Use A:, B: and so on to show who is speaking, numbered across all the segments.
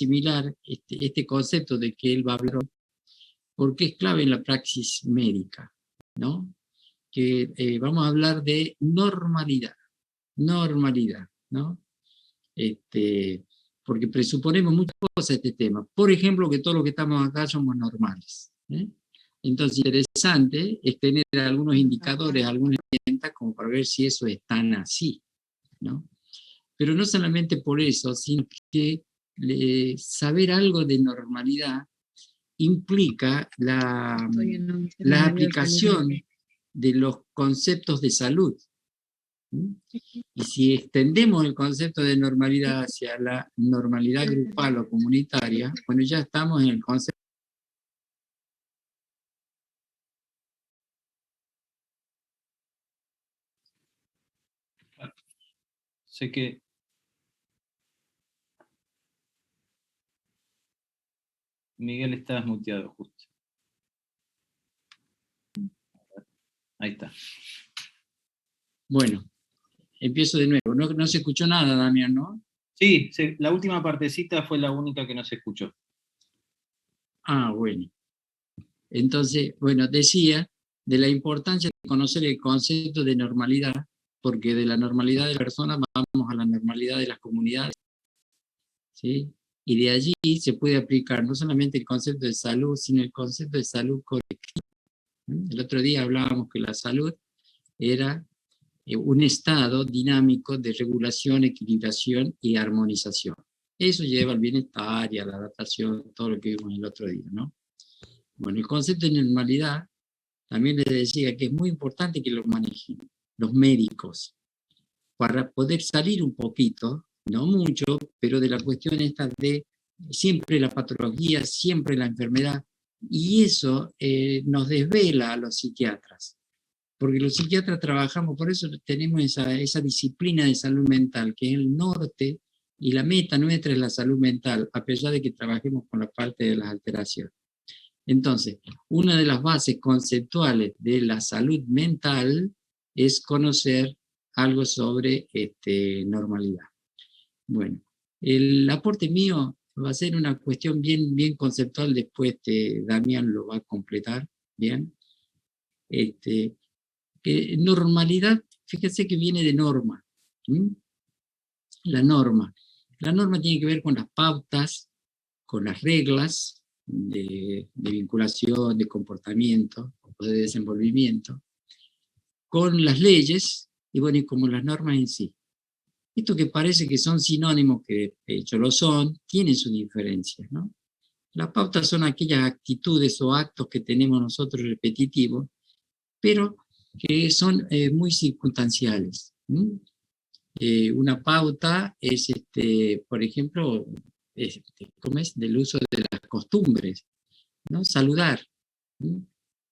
A: asimilar este concepto de que él va a hablar, porque es clave en la praxis médica, ¿no? Que vamos a hablar de normalidad, ¿no? Porque presuponemos muchas cosas de este tema. Por ejemplo, que todos los que estamos acá somos normales. Entonces, interesante es tener algunos indicadores, algunas herramientas como para ver si eso es tan así, ¿no? Pero no solamente por eso, sino que saber algo de normalidad implica la aplicación de los conceptos de salud. Y si extendemos el concepto de normalidad hacia la normalidad grupal o comunitaria, bueno, ya estamos en el concepto.
B: Sé que Miguel está desmuteado justo. Ahí está.
A: Bueno, empiezo de nuevo. No se escuchó nada, Damián, ¿no?
B: Sí, la última partecita fue la única que no se escuchó.
A: Ah, bueno. Entonces, bueno, decía de la importancia de conocer el concepto de normalidad, porque de la normalidad de la persona vamos a la normalidad de las comunidades, ¿sí? Y de allí se puede aplicar no solamente el concepto de salud, sino el concepto de salud colectiva. El otro día hablábamos que la salud era un estado dinámico de regulación, equilibración y armonización. Eso lleva al bienestar y a la adaptación, todo lo que vimos el otro día, ¿no? Bueno, el concepto de normalidad, también les decía que es muy importante que lo manejen los médicos, para poder salir un poquito, no mucho, pero de la cuestión esta de siempre la patología, siempre la enfermedad, y eso nos desvela a los psiquiatras, porque los psiquiatras trabajamos, por eso tenemos esa disciplina de salud mental, que es el norte, y la meta nuestra es la salud mental, a pesar de que trabajemos con la parte de las alteraciones. Entonces, una de las bases conceptuales de la salud mental es conocer algo sobre normalidad. Bueno, el aporte mío va a ser una cuestión bien conceptual, después Damián lo va a completar, ¿bien? Normalidad, fíjense que viene de norma. La norma tiene que ver con las pautas, con las reglas de vinculación, de comportamiento o de desenvolvimiento, con las leyes y bueno, y como las normas en sí. Esto que parece que son sinónimos, que de hecho lo son, tienen sus diferencias, ¿no? Las pautas son aquellas actitudes o actos que tenemos nosotros repetitivos, pero que son muy circunstanciales. Una pauta es, por ejemplo, ¿cómo es? Del uso de las costumbres, ¿no? Saludar.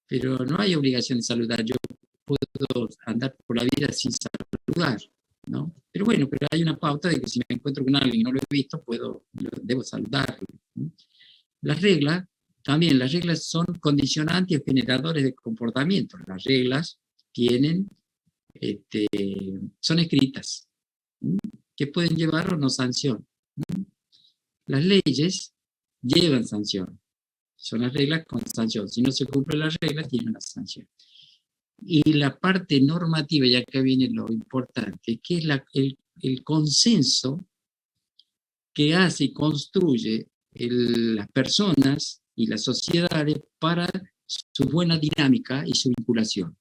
A: Pero no hay obligación de saludar. Yo puedo andar por la vida sin saludar, ¿no? Pero bueno, pero hay una pauta de que si me encuentro con alguien y no lo he visto, debo saludarlo. Las reglas, también las reglas son condicionantes o generadores de comportamiento. Las reglas son escritas, que pueden llevar o no sanción. Las leyes llevan sanción. Son las reglas con sanción. Si no se cumplen las reglas, tiene una sanción. Y la parte normativa, ya que viene lo importante, que es el consenso que hace y construye las personas y las sociedades para su buena dinámica y su vinculación.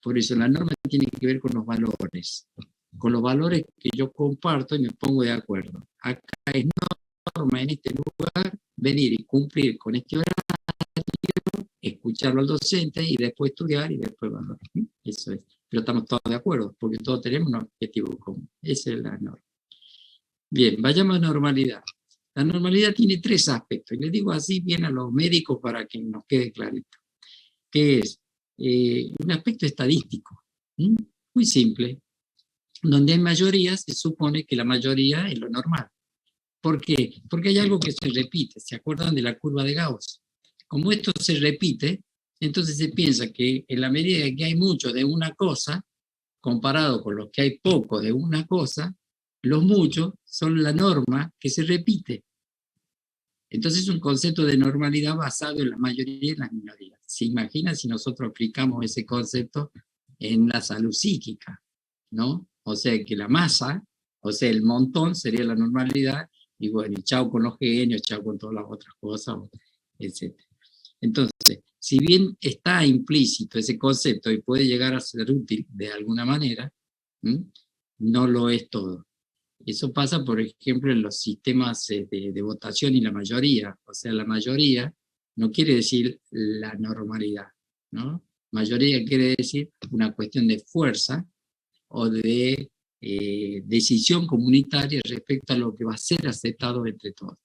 A: Por eso la norma tiene que ver con los valores que yo comparto y me pongo de acuerdo. Acá es norma en este lugar venir y cumplir con este horario, escucharlo al docente y después estudiar y después valorar. Eso es. Pero estamos todos de acuerdo, porque todos tenemos un objetivo común. Esa es la norma. Bien, vayamos a normalidad. La normalidad tiene 3 aspectos, y les digo así bien a los médicos para que nos quede clarito. Que es un aspecto estadístico, muy simple. Donde hay mayoría, se supone que la mayoría es lo normal. ¿Por qué? Porque hay algo que se repite. ¿Se acuerdan de la curva de Gauss? Como esto se repite, entonces se piensa que en la medida que hay mucho de una cosa, comparado con los que hay poco de una cosa, los muchos son la norma que se repite. Entonces es un concepto de normalidad basado en la mayoría y en las minorías. ¿Se imagina si nosotros aplicamos ese concepto en la salud psíquica? ¿No? O sea que la masa, o sea el montón sería la normalidad, y bueno, y chao con los genios, chao con todas las otras cosas, etc. Entonces, si bien está implícito ese concepto y puede llegar a ser útil de alguna manera, no lo es todo. Eso pasa, por ejemplo, en los sistemas de votación y la mayoría. O sea, la mayoría no quiere decir la normalidad, ¿no? Mayoría quiere decir una cuestión de fuerza o de decisión comunitaria respecto a lo que va a ser aceptado entre todos.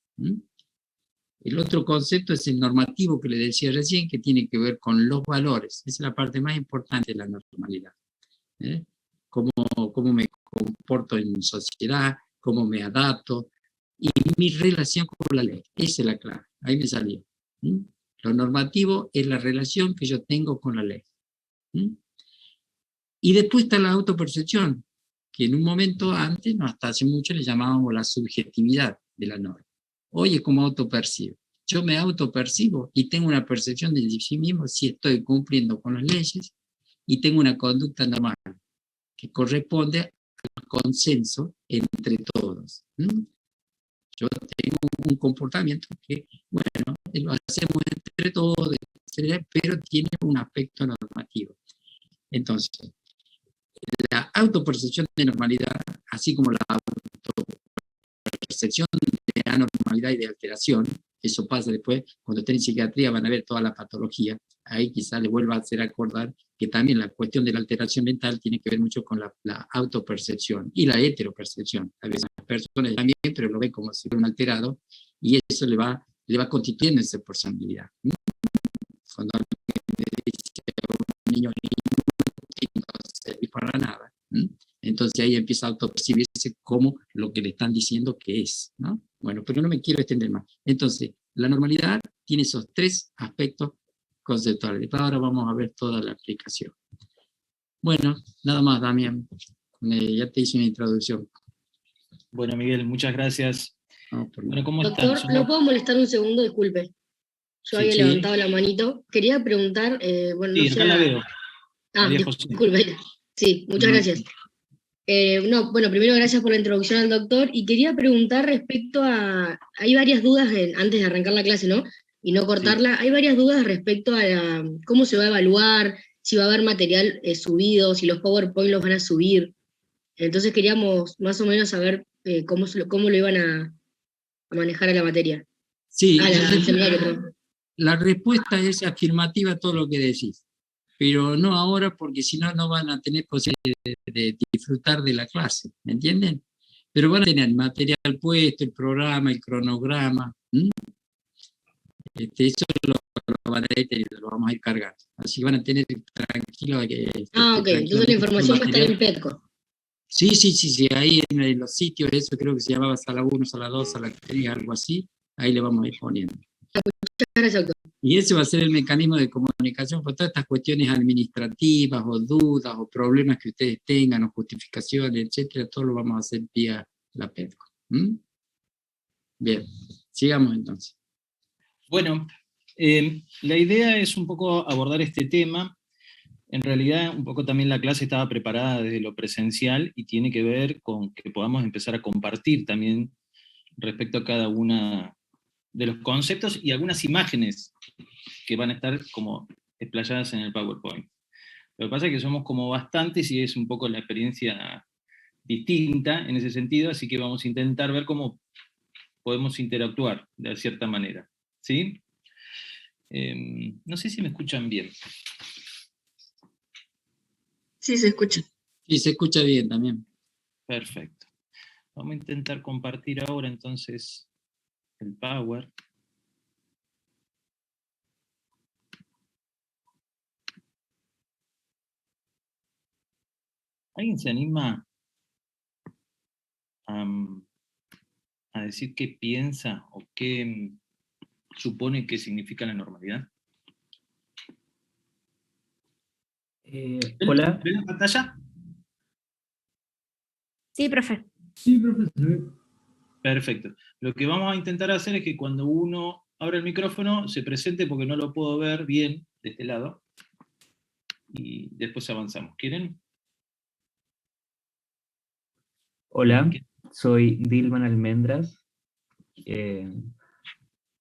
A: El otro concepto es el normativo que le decía recién, que tiene que ver con los valores. Esa es la parte más importante de la normalidad. Cómo me comporto en sociedad, cómo me adapto, y mi relación con la ley. Esa es la clave. Ahí me salió. Lo normativo es la relación que yo tengo con la ley. Y después está la autopercepción, que en un momento antes, no hasta hace mucho, le llamábamos la subjetividad de la norma. Hoy es como autopercibo. Yo me autopercibo y tengo una percepción de sí mismo si estoy cumpliendo con las leyes y tengo una conducta normal que corresponde al consenso entre todos. Yo tengo un comportamiento que, bueno, lo hacemos entre todos, pero tiene un aspecto normativo. Entonces, la autopercepción de normalidad, así como la autopercepción de anormalidad y de alteración, eso pasa después, cuando estén en psiquiatría van a ver toda la patología, ahí quizá le vuelva a hacer acordar que también la cuestión de la alteración mental tiene que ver mucho con la autopercepción y la heteropercepción. A veces las personas también, pero lo ven como si fuera un alterado, y eso le va constituyendo esa personalidad. Cuando alguien le dice a un niño no servís para nada, entonces ahí empieza a autopercibirse como lo que le están diciendo que es, ¿no? Bueno, pero no me quiero extender más. Entonces, la normalidad tiene esos tres aspectos conceptuales. Ahora vamos a ver toda la aplicación. Bueno, nada más, Damián. Ya te hice una introducción.
B: Bueno, Miguel, muchas gracias.
A: No,
B: bueno, ¿cómo están?
C: Doctor, ¿lo puedo molestar un segundo? Disculpe. Yo había levantado la manito. Quería preguntar, bueno,
B: sí,
C: no sé.
B: acá la veo.
C: Disculpe. Sí, muchas gracias. Bueno, primero gracias por la introducción al doctor, y quería preguntar respecto a, hay varias dudas antes de arrancar la clase, ¿no? Y no cortarla, hay varias dudas respecto a cómo se va a evaluar, si va a haber material subido, si los PowerPoint los van a subir. Entonces queríamos más o menos saber cómo lo iban a manejar a la materia.
A: Sí,
C: al seminario, perdón.
A: La respuesta es afirmativa a todo lo que decís, pero no ahora, porque si no, no van a tener posibilidad de disfrutar de la clase, ¿me entienden? Pero van a tener el material puesto, el programa, el cronograma, eso lo van a tener, lo vamos a ir cargando. Así que van a tener tranquilo.
C: Ok, entonces la información va a estar en PETCO.
A: Sí, ahí en los sitios, eso creo que se llamaba sala 1, sala 2, sala 3, algo así, ahí le vamos a ir poniendo.
C: Muchas gracias, doctor.
A: Y ese va a ser el mecanismo de comunicación por todas estas cuestiones administrativas o dudas o problemas que ustedes tengan o justificaciones, etcétera, todo lo vamos a hacer vía la PETCO. Bien, sigamos entonces.
B: Bueno, la idea es un poco abordar este tema. En realidad, un poco también la clase estaba preparada desde lo presencial y tiene que ver con que podamos empezar a compartir también respecto a cada una de los conceptos y algunas imágenes que van a estar como explayadas en el PowerPoint. Lo que pasa es que somos como bastantes y es un poco la experiencia distinta en ese sentido, así que vamos a intentar ver cómo podemos interactuar de cierta manera. ¿Sí? No sé si me escuchan bien.
C: Sí, se escucha.
A: Sí, se escucha bien también.
B: Perfecto. Vamos a intentar compartir ahora entonces el Power. ¿Alguien se anima a decir qué piensa o qué supone que significa la normalidad?
D: Hola.
B: ¿Ven la pantalla?
E: Sí, profe.
D: Sí, profe.
B: Perfecto. Lo que vamos a intentar hacer es que cuando uno abra el micrófono se presente, porque no lo puedo ver bien de este lado, y después avanzamos. ¿Quieren?
D: Hola, soy Dilman Almendras.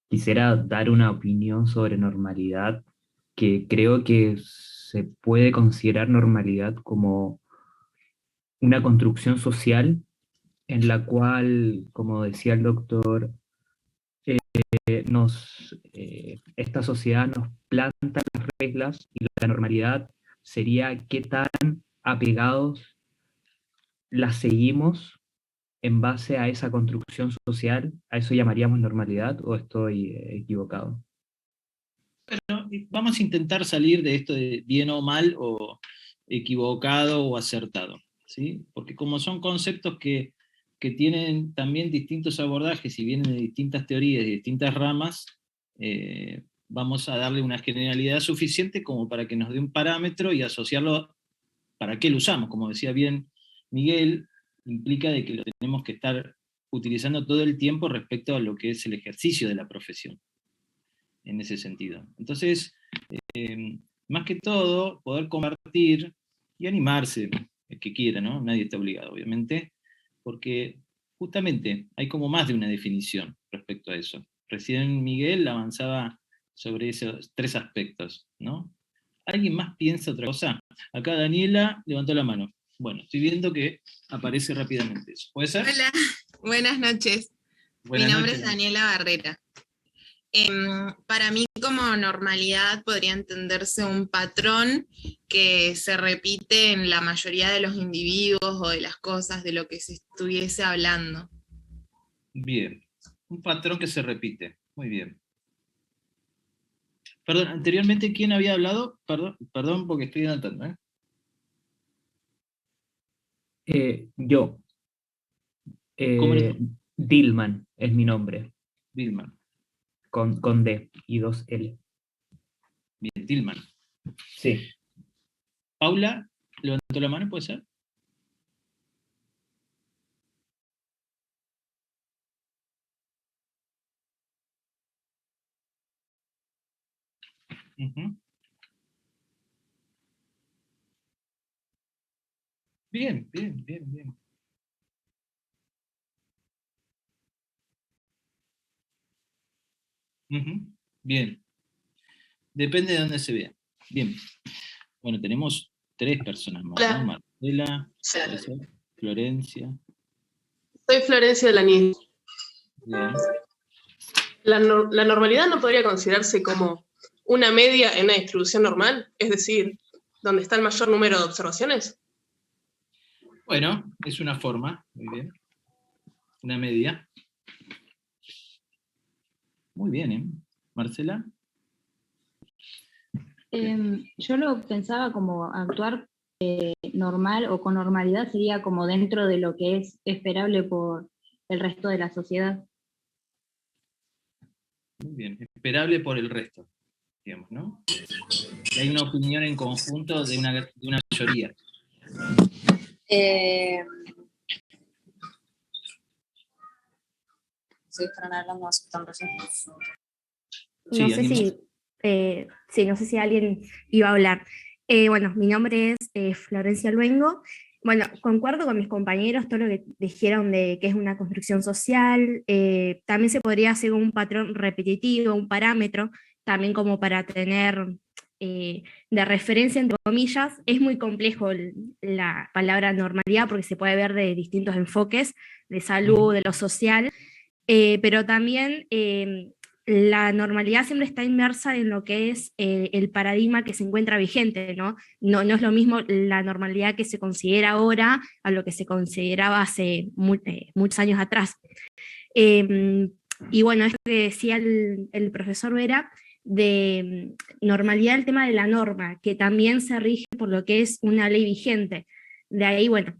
D: Quisiera dar una opinión sobre normalidad, que creo que se puede considerar normalidad como una construcción social en la cual, como decía el doctor, esta sociedad nos planta las reglas, y la normalidad sería qué tan apegados las seguimos en base a esa construcción social. ¿A eso llamaríamos normalidad o estoy equivocado?
B: Bueno, vamos a intentar salir de esto de bien o mal, o equivocado o acertado, ¿sí? Porque como son conceptos que tienen también distintos abordajes y vienen de distintas teorías y distintas ramas, vamos a darle una generalidad suficiente como para que nos dé un parámetro y asociarlo para qué lo usamos. Como decía bien Miguel, implica de que lo tenemos que estar utilizando todo el tiempo respecto a lo que es el ejercicio de la profesión, en ese sentido. Entonces, más que todo, poder compartir y animarse, el que quiera, ¿no? Nadie está obligado, obviamente, porque justamente hay como más de una definición respecto a eso. Recién Miguel avanzaba sobre esos 3 aspectos, ¿no? ¿Alguien más piensa otra cosa? Acá Daniela levantó la mano. Bueno, estoy viendo que aparece rápidamente eso. ¿Puede ser?
E: Hola, buenas noches.
B: Buenas
E: Mi nombre
B: noches.
E: es Daniela Barrera. Para mí, como normalidad podría entenderse un patrón que se repite en la mayoría de los individuos o de las cosas de lo que se estuviese hablando.
B: Bien, un patrón que se repite. Muy bien. Perdón, anteriormente, ¿quién había hablado? Perdón porque estoy adelantando, ¿eh?
D: Yo.
B: ¿Cómo eres?
D: Dilman es mi nombre,
B: Dilman.
D: con D y 2 L.
B: Bien, Dilman.
D: Sí.
B: Paula, levantó la mano, ¿puede ser? Ujú. Bien, bien, bien, bien. Ujú. Bien. Depende de dónde se vea. Bien. Bueno, tenemos 3 personas más, ¿no?
F: Hola.
B: Marcela, Florencia.
F: Soy Florencia Laniz.
B: Bien.
F: La normalidad no podría considerarse como una media en una distribución normal, es decir, donde está el mayor número de observaciones.
B: Bueno, es una forma, muy bien. Una media. Muy bien, ¿eh? Marcela.
G: Yo lo pensaba como actuar normal o con normalidad sería como dentro de lo que es esperable por el resto de la sociedad.
B: Muy bien. Esperable por el resto, digamos, ¿no? Y hay una opinión en conjunto de una mayoría.
H: Sí, están hablando aceptando recién.
B: Sí,
I: No sé si, no sé si alguien iba a hablar. Bueno, mi nombre es Florencia Luengo. Bueno, concuerdo con mis compañeros todo lo que dijeron de que es una construcción social. También se podría hacer un patrón repetitivo, un parámetro, también como para tener de referencia, entre comillas. Es muy complejo la palabra normalidad porque se puede ver de distintos enfoques, de salud, de lo social, pero también la normalidad siempre está inmersa en lo que es el paradigma que se encuentra vigente, ¿no? No es lo mismo la normalidad que se considera ahora a lo que se consideraba hace muchos años atrás. Y bueno, esto que decía el profesor Vera, de normalidad, el tema de la norma, que también se rige por lo que es una ley vigente. De ahí, bueno,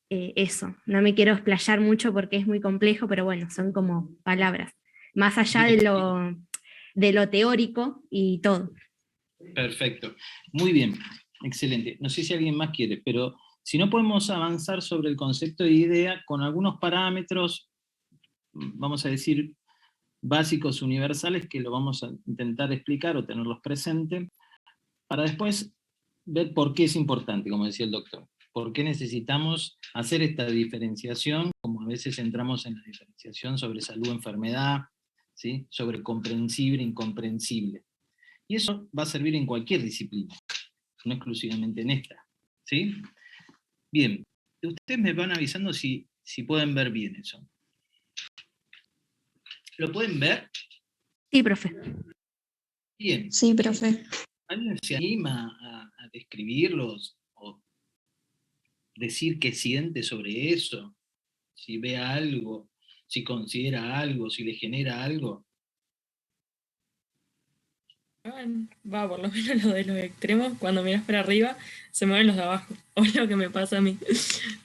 I: eso, no me quiero explayar mucho porque es muy complejo, pero bueno, son como palabras, más allá de lo teórico y todo.
B: Perfecto. Muy bien. Excelente. No sé si alguien más quiere, pero si no podemos avanzar sobre el concepto de idea con algunos parámetros vamos a decir, básicos universales que lo vamos a intentar explicar o tenerlos presentes, para después ver por qué es importante, como decía el doctor. ¿Por qué necesitamos hacer esta diferenciación? Como a veces entramos en la diferenciación sobre salud, enfermedad, ¿sí? Sobre comprensible, incomprensible. Y eso va a servir en cualquier disciplina, no exclusivamente en esta. ¿Sí? Bien, ustedes me van avisando si pueden ver bien eso. ¿Lo pueden ver?
I: Sí, profe.
B: Bien.
H: Sí, profe.
B: ¿Alguien se anima a describirlos o decir qué siente sobre eso? Si ve algo, si considera algo, si le genera algo.
J: Va, por lo menos lo de los extremos, cuando miras para arriba, se mueven los de abajo. O es lo que me pasa a mí.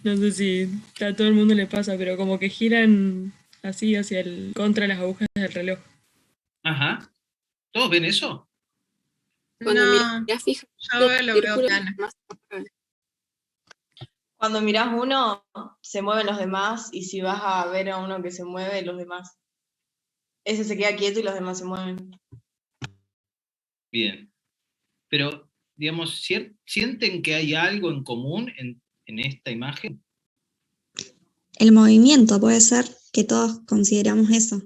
J: No sé si a todo el mundo le pasa, pero como que giran así hacia contra las agujas del reloj.
B: Ajá. ¿Todos ven eso?
F: Cuando
E: No,
F: mirás fijo,
E: yo lo veo plano.
K: Cuando mirás uno, se mueven los demás, y si vas a ver a uno que se mueve, los demás. Ese se queda quieto y los demás se mueven.
B: Bien. Pero, digamos, ¿sienten que hay algo en común en esta imagen?
H: El movimiento puede ser que todos consideramos eso,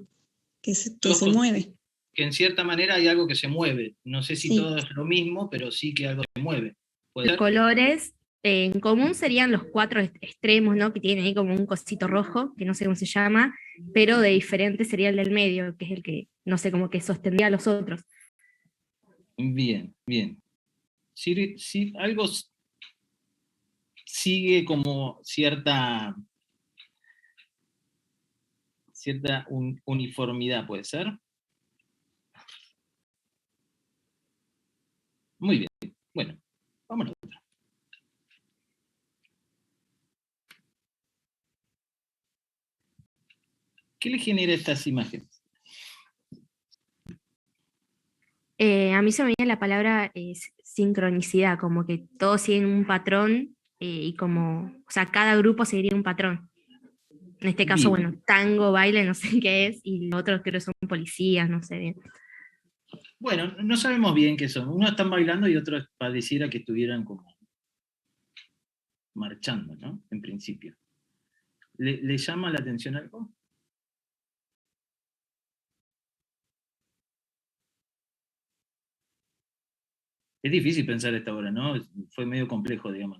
H: que se mueve.
B: Que en cierta manera hay algo que se mueve. No sé si
H: Sí.
B: todo es lo mismo, pero sí que algo se mueve. ¿Puede
I: Los
B: ser?
I: colores en común serían los 4 extremos, ¿no? Que tienen ahí como un cosito rojo, que no sé cómo se llama, pero de diferente sería el del medio, que es el que, no sé, como que sostendría a los otros.
B: Bien, bien. Si algo sigue como cierta uniformidad, ¿puede ser? Muy bien. Bueno, vámonos. ¿Qué le genera estas imágenes?
I: A mí se me viene la palabra sincronicidad, como que todos siguen un patrón y como, o sea, cada grupo seguiría un patrón. En este caso,
B: Bien.
I: bueno, tango, baile, no sé qué es, y los otros creo que son policías, no sé bien.
B: Bueno, no sabemos bien qué son. Unos están bailando y otros pareciera que estuvieran como marchando, ¿no? En principio. ¿Le llama la atención algo? Es difícil pensar a esta hora, ¿no? Fue medio complejo, digamos.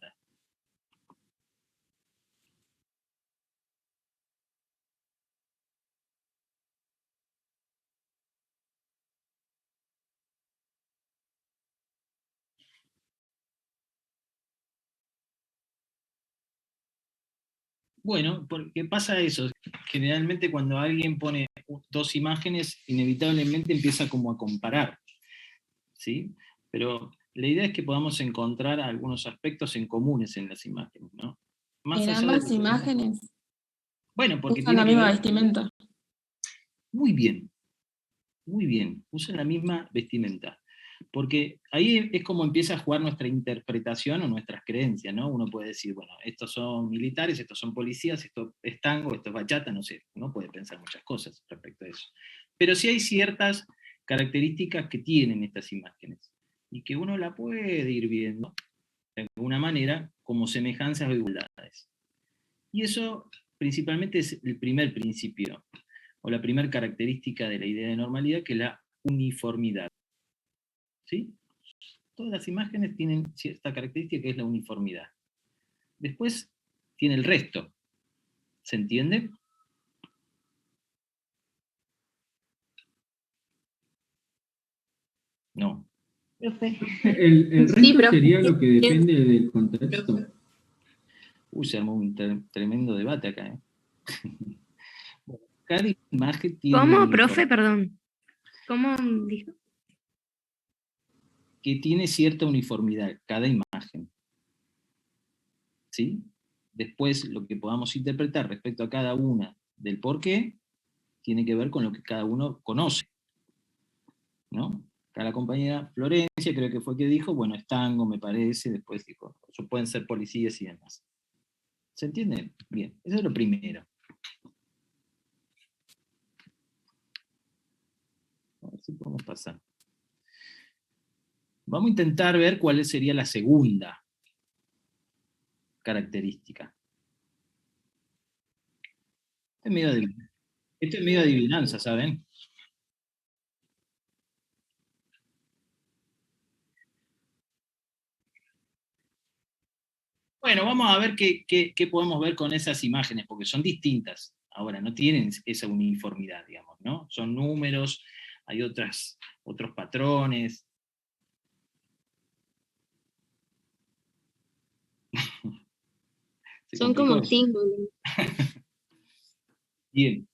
B: Bueno, porque pasa eso. Generalmente cuando alguien pone dos imágenes, inevitablemente empieza como a comparar, ¿sí? Pero la idea es que podamos encontrar algunos aspectos en comunes en las imágenes, ¿no? Más
F: en
B: allá
F: ambas
B: de...
F: imágenes
B: Bueno, porque
F: usan la
B: tiene que
F: misma
B: ver...
F: vestimenta.
B: Muy bien, usan la misma vestimenta. Porque ahí es como empieza a jugar nuestra interpretación o nuestras creencias, ¿no? Uno puede decir, bueno, estos son militares, estos son policías, esto es tango, esto es bachata, no sé, uno puede pensar muchas cosas respecto a eso. Pero sí hay ciertas características que tienen estas imágenes, y que uno la puede ir viendo, de alguna manera, como semejanzas o igualdades. Y eso principalmente es el primer principio, o la primera característica de la idea de normalidad, que es la uniformidad. ¿Sí? Todas las imágenes tienen cierta característica que es la uniformidad. Después tiene el resto. ¿Se entiende? No.
C: Profe.
A: El resto
F: Sí, profe.
A: sería lo que depende del contexto.
B: Se armó un tremendo debate acá. Cada imagen tiene
I: ¿Cómo,
B: una
I: profe?
B: uniformidad.
I: Perdón. ¿Cómo dijo?
B: Que tiene cierta uniformidad, cada imagen. ¿Sí? Después, lo que podamos interpretar respecto a cada una del por qué, tiene que ver con lo que cada uno conoce. ¿No? Acá la compañera Florencia creo que fue que dijo, bueno, es tango, me parece, después dijo, pueden ser policías y demás. ¿Se entiende? Bien, eso es lo primero. si podemos pasar. Vamos a intentar ver cuál sería la segunda característica. Esto es medio adivinanza, ¿saben? Bueno, vamos a ver qué podemos ver con esas imágenes, porque son distintas. Ahora, no tienen esa uniformidad, digamos, ¿no? Son números, hay otros patrones.
C: Son como símbolos.
B: Bien,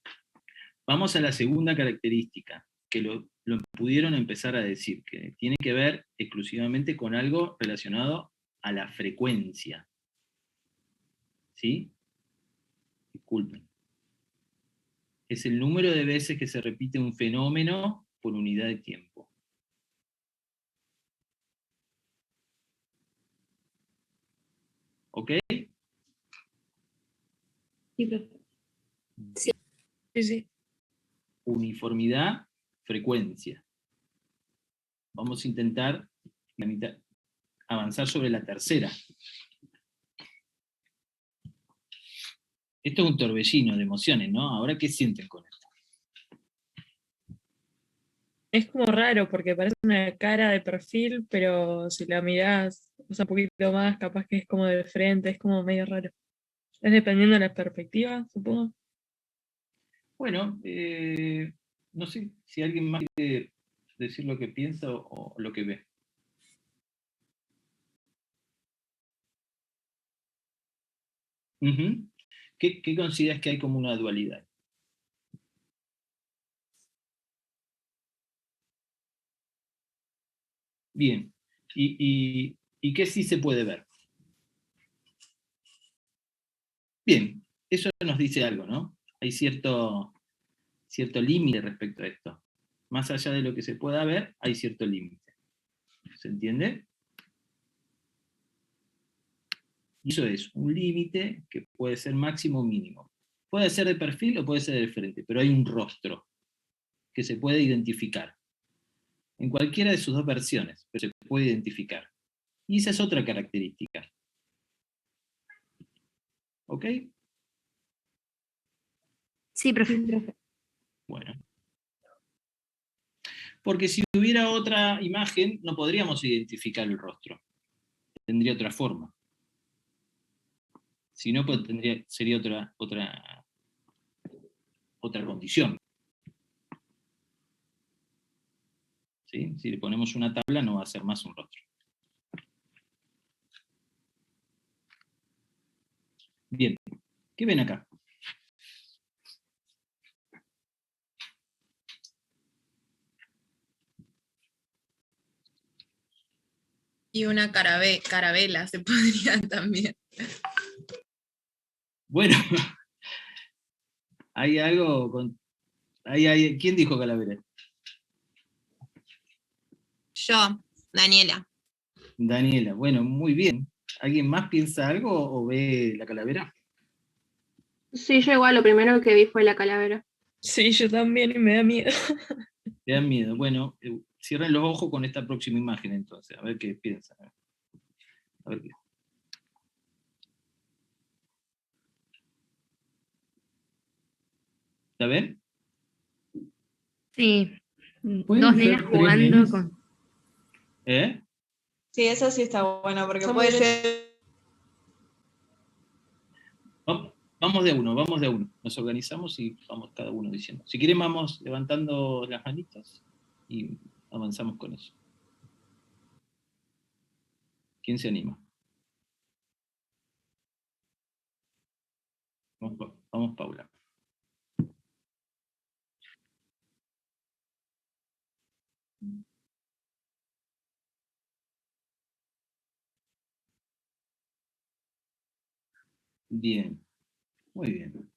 B: vamos a la segunda característica, que lo pudieron empezar a decir, que tiene que ver exclusivamente con algo relacionado a la frecuencia. ¿Sí? Disculpen. Es el número de veces que se repite un fenómeno por unidad de tiempo. ¿Ok?
G: Sí, profe.
J: Sí.
B: Uniformidad, frecuencia. Vamos a intentar avanzar sobre la tercera. Esto es un torbellino de emociones, ¿no? Ahora, ¿qué sienten con esto?
J: Es como raro porque parece una cara de perfil, pero si la mirás un poquito más, capaz que es como de frente, es como medio raro. Es dependiendo de la perspectiva, supongo.
B: Bueno, no sé si alguien más quiere decir lo que piensa o lo que ve. ¿Qué consideras que hay como una dualidad? Bien. ¿Y qué sí se puede ver? Bien, eso nos dice algo, ¿no? Hay cierto límite respecto a esto. Más allá de lo que se pueda ver, hay cierto límite. ¿Se entiende? Y eso es un límite que puede ser máximo o mínimo. Puede ser de perfil o puede ser de frente, pero hay un rostro que se puede identificar. En cualquiera de sus dos versiones, pero se puede identificar. Y esa es otra característica. ¿Ok?
I: Sí, profe.
B: Bueno. Porque si hubiera otra imagen, no podríamos identificar el rostro. Tendría otra forma. Si no, pues sería otra condición. ¿Sí? Si le ponemos una tabla, no va a ser más un rostro. Bien. ¿Qué ven acá?
E: Y una carabela se podría también.
B: Bueno, hay algo con... ¿Quién dijo calavera?
E: Yo, Daniela.
B: Daniela, bueno, muy bien. ¿Alguien más piensa algo o ve la calavera?
F: Sí, yo igual lo primero que vi fue la calavera.
J: Sí, yo también y me da miedo.
B: Te dan miedo. Bueno, cierren los ojos con esta próxima imagen entonces, a ver qué piensan. A ver qué. ¿La ven?
I: Sí. Dos nenas jugando con...
B: ¿Eh?
K: Sí, eso sí está bueno, porque
F: Son
K: puede
F: muy
K: ser...
B: Vamos de uno. Nos organizamos y vamos cada uno diciendo. Si quieren vamos levantando las manitas y avanzamos con eso. ¿Quién se anima? Vamos, Paula. Bien, muy bien.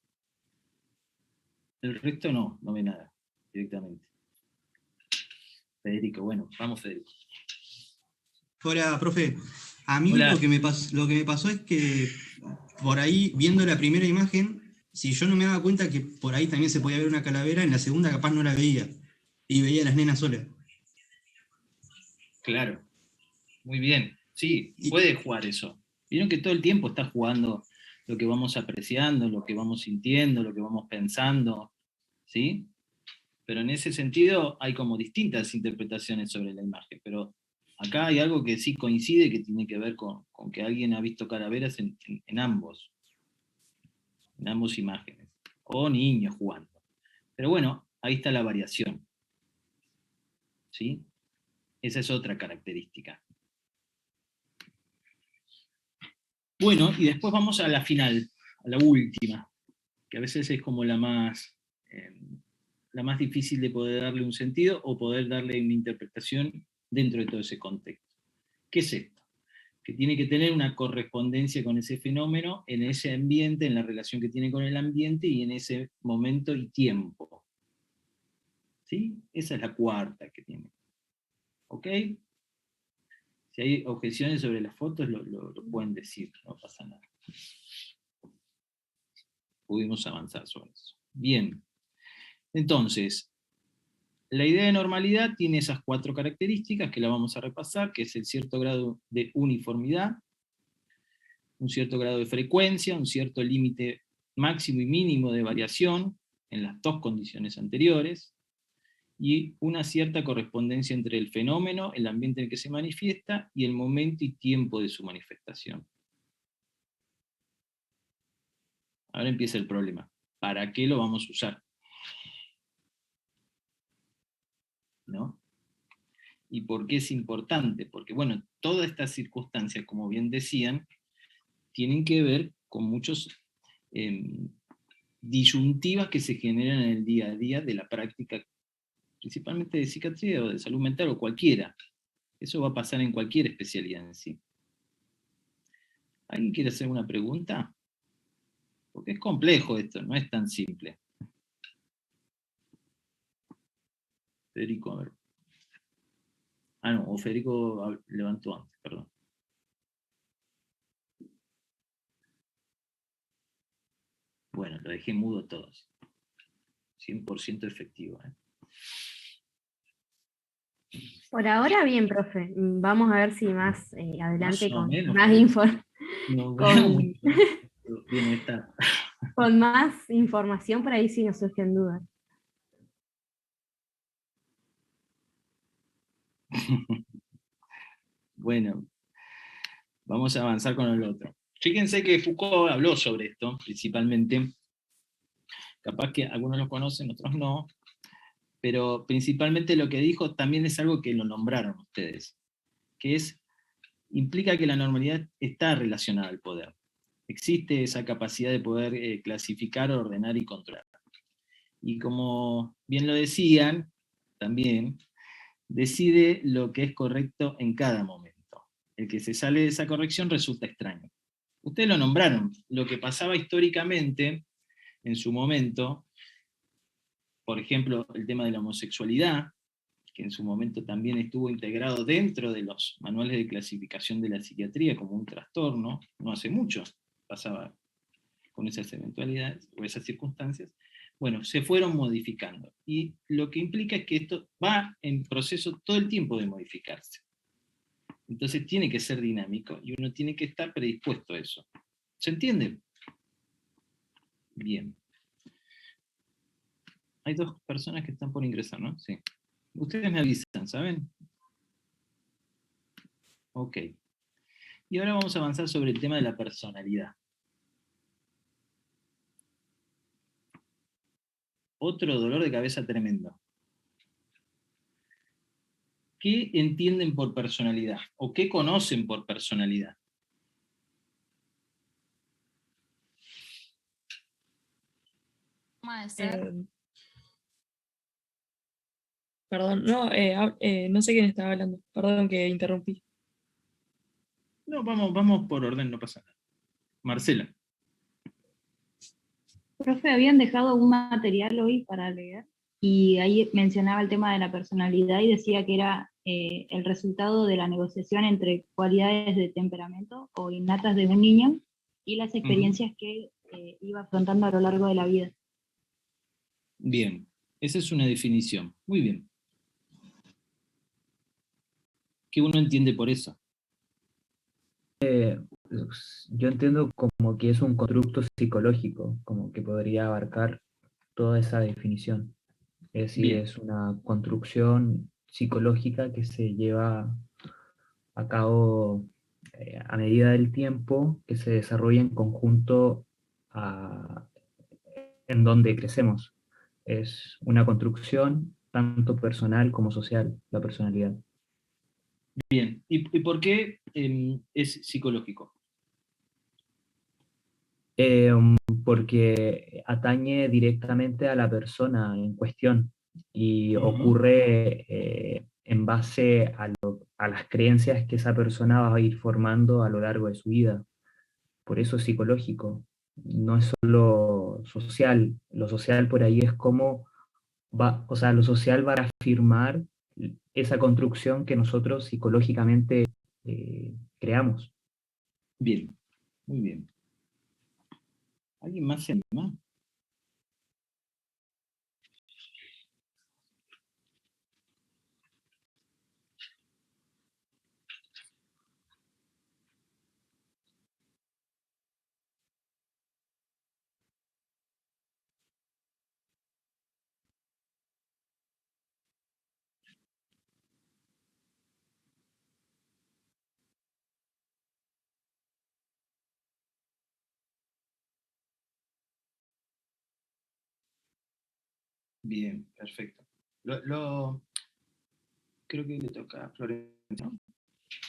B: El resto no ve nada, directamente. Federico, bueno, vamos Federico.
L: Hola, profe. A mí
B: Hola.
L: lo que me pasó es que por ahí, viendo la primera imagen, si yo no me daba cuenta que por ahí también se podía ver una calavera, en la segunda capaz no la veía. y veía a las nenas solas.
B: Claro, muy bien. Sí, puede jugar eso. Vieron que todo el tiempo está jugando lo que vamos apreciando, lo que vamos sintiendo, lo que vamos pensando, ¿sí? Pero en ese sentido hay como distintas interpretaciones sobre la imagen, pero acá hay algo que sí coincide, que tiene que ver con que alguien ha visto calaveras en ambas imágenes, o niños jugando. Pero bueno, ahí está la variación, ¿sí? Esa es otra característica. Bueno, y después vamos a la final, a la última, que a veces es como la más difícil de poder darle un sentido o poder darle una interpretación dentro de todo ese contexto. ¿Qué es esto? Que tiene que tener una correspondencia con ese fenómeno, en ese ambiente, en la relación que tiene con el ambiente y en ese momento y tiempo. ¿Sí? Esa es la cuarta que tiene. ¿Ok? Si hay objeciones sobre las fotos, lo pueden decir, no pasa nada. Pudimos avanzar sobre eso. Bien. Entonces, la idea de normalidad tiene esas 4 características que la vamos a repasar, que es el cierto grado de uniformidad, un cierto grado de frecuencia, un cierto límite máximo y mínimo de variación en las 2 condiciones anteriores, y una cierta correspondencia entre el fenómeno, el ambiente en el que se manifiesta, y el momento y tiempo de su manifestación. Ahora empieza el problema. ¿Para qué lo vamos a usar? ¿No? ¿Y por qué es importante? Porque, bueno, todas estas circunstancias, como bien decían, tienen que ver con muchos disyuntivas que se generan en el día a día de la práctica, principalmente de psiquiatría o de salud mental o cualquiera. Eso va a pasar en cualquier especialidad en sí. ¿Alguien quiere hacer una pregunta? Porque es complejo esto, no es tan simple. Federico, a ver. Ah, no, o Federico levantó antes, perdón. Bueno, lo dejé mudo a todos. 100% efectivo.
I: Por ahora bien, profe. Vamos a ver si más adelante
B: Más o
I: con
B: menos,
I: más
B: no veo muy bien está.
I: con más información, por ahí sí nos surgen dudas.
B: Bueno, vamos a avanzar con el otro. Fíjense que Foucault habló sobre esto, principalmente. Capaz que algunos lo conocen, otros no. Pero principalmente lo que dijo también es algo que lo nombraron ustedes, que implica que la normalidad está relacionada al poder. Existe esa capacidad de poder clasificar, ordenar y controlar. Y como bien lo decían, también, decide lo que es correcto en cada momento. El que se sale de esa corrección resulta extraño. Ustedes lo nombraron, lo que pasaba históricamente, en su momento, por ejemplo, el tema de la homosexualidad, que en su momento también estuvo integrado dentro de los manuales de clasificación de la psiquiatría como un trastorno, no hace mucho pasaba con esas eventualidades o esas circunstancias, bueno, se fueron modificando. Y lo que implica es que esto va en proceso todo el tiempo de modificarse. Entonces tiene que ser dinámico y uno tiene que estar predispuesto a eso. ¿Se entiende? Bien. Hay 2 personas que están por ingresar, ¿no? Sí. Ustedes me avisan, ¿saben? Ok. Y ahora vamos a avanzar sobre el tema de la personalidad. Otro dolor de cabeza tremendo. ¿Qué entienden por personalidad? ¿O qué conocen por personalidad?
J: Perdón, no, no sé quién estaba hablando. Perdón que interrumpí.
B: No, vamos por orden, no pasa nada. Marcela.
G: Profe, habían dejado un material hoy para leer y ahí mencionaba el tema de la personalidad y decía que era el resultado de la negociación entre cualidades de temperamento o innatas de un niño y las experiencias que iba afrontando a lo largo de la vida.
B: Bien, esa es una definición. Muy bien. ¿Qué uno entiende por eso?
D: Yo entiendo como que es un constructo psicológico, como que podría abarcar toda esa definición. Es decir,
B: Bien.
D: es una construcción psicológica que se lleva a cabo a medida del tiempo, que se desarrolla en conjunto en donde crecemos. Es una construcción tanto personal como social, la personalidad.
B: Bien. ¿Y por qué es psicológico?
D: Porque atañe directamente a la persona en cuestión y
B: Ujú.
D: ocurre en base a las creencias que esa persona va a ir formando a lo largo de su vida. Por eso es psicológico, no es solo social. Lo social por ahí es como va, o sea, lo social va a afirmar esa construcción que nosotros psicológicamente creamos.
B: Bien, muy bien. ¿Alguien más se anima? Bien, perfecto. Creo que le toca a Florencia, ¿no?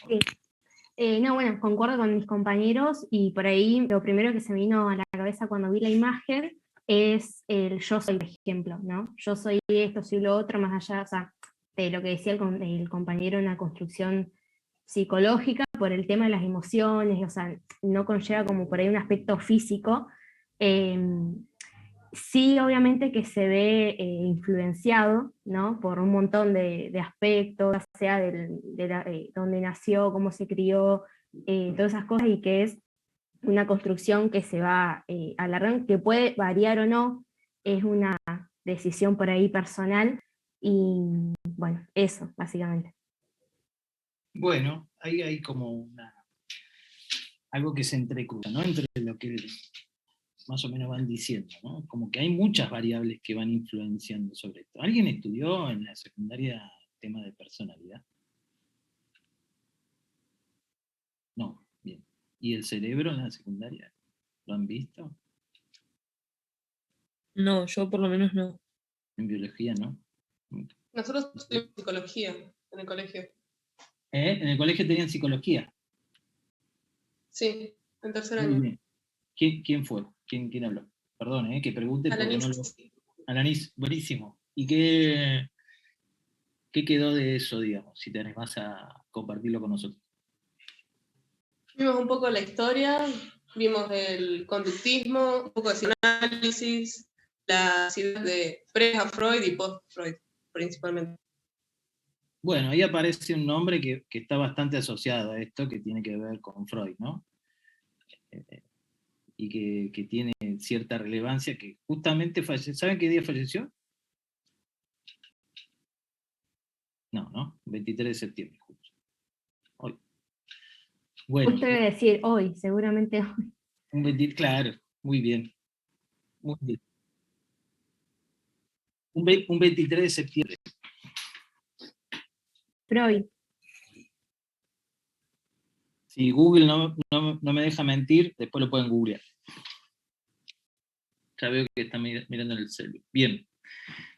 I: Sí. No, bueno, concuerdo con mis compañeros y por ahí lo primero que se me vino a la cabeza cuando vi la imagen es el yo soy, por ejemplo, ¿no? Yo soy esto, soy lo otro, más allá, o sea, de lo que decía el compañero, una construcción psicológica por el tema de las emociones, o sea, no conlleva como por ahí un aspecto físico. Sí, obviamente que se ve influenciado, ¿no? Por un montón de aspectos, ya sea dónde nació, cómo se crió, todas esas cosas, y que es una construcción que se va alargando, que puede variar o no, es una decisión por ahí personal, y bueno, eso, básicamente.
B: Bueno, ahí hay como algo que se entrecruza, ¿no? Entre lo que más o menos van diciendo, ¿no? Como que hay muchas variables que van influenciando sobre esto. ¿Alguien estudió en la secundaria tema de personalidad? No, bien. ¿Y el cerebro en la secundaria? ¿Lo han visto?
J: No, yo por lo menos no.
B: En biología, ¿no?
F: Nosotros estudiamos psicología en el colegio.
B: ¿En el colegio tenían psicología?
F: Sí, en tercer
B: Muy
F: año.
B: bien. ¿Quién fue? ¿Quién habló? Perdón, que pregunte porque
F: Alanis.
B: no lo... Alanis, buenísimo. ¿Y qué quedó de eso, digamos, si te animás a compartirlo con nosotros?
F: Vimos un poco la historia, vimos el conductismo, un poco de psicoanálisis, las ideas de pre a Freud y post-Freud, principalmente.
B: Bueno, ahí aparece un nombre que está bastante asociado a esto, que tiene que ver con Freud, ¿no? Y que tiene cierta relevancia, que justamente falleció. ¿Saben qué día falleció? No, 23 de septiembre, justo. Hoy. Bueno.
I: Justo iba a decir hoy, seguramente hoy.
B: Claro, muy bien. Muy bien. Un 23 de septiembre.
I: Freud.
B: Si Google no me deja mentir, después lo pueden googlear. Ya veo que están mirando en el celular. Bien,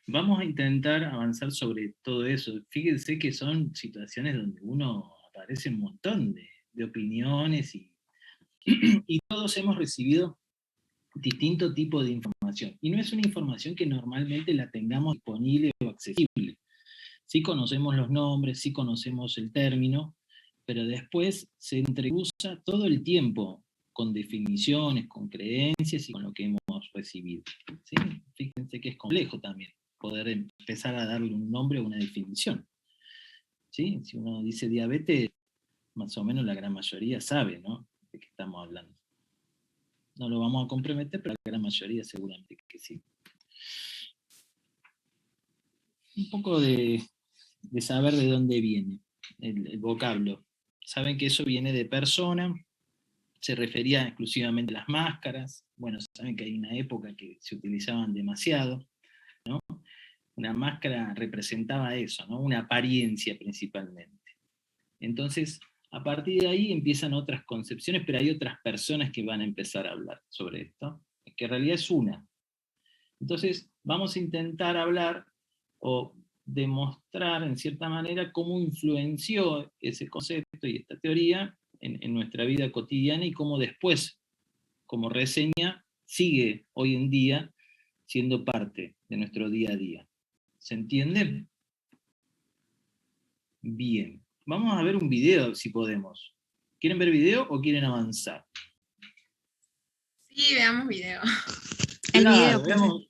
B: vamos a intentar avanzar sobre todo eso. Fíjense que son situaciones donde uno aparece un montón de opiniones y todos hemos recibido distinto tipo de información. Y no es una información que normalmente la tengamos disponible o accesible. Sí conocemos los nombres, sí conocemos el término, pero después se entrecruza todo el tiempo con definiciones, con creencias y con lo que hemos recibido. ¿Sí? Fíjense que es complejo también poder empezar a darle un nombre o una definición. ¿Sí? Si uno dice diabetes, más o menos la gran mayoría sabe, ¿no?, de qué estamos hablando. No lo vamos a comprometer, pero la gran mayoría seguramente que sí. Un poco de saber de dónde viene. el vocablo. Saben que eso viene de persona, se refería exclusivamente a las máscaras. Bueno, saben que hay una época que se utilizaban demasiado, ¿no? Una máscara representaba eso, ¿no? Una apariencia principalmente. Entonces, a partir de ahí empiezan otras concepciones, pero hay otras personas que van a empezar a hablar sobre esto, que en realidad es una. Entonces, vamos a intentar hablar o demostrar en cierta manera cómo influenció ese concepto y esta teoría en nuestra vida cotidiana y cómo después, como reseña, sigue hoy en día siendo parte de nuestro día a día. ¿Se entiende? Bien. Vamos a ver un video si podemos. ¿Quieren ver video o quieren avanzar?
E: Sí, veamos video.
I: El
B: Claro,
I: video,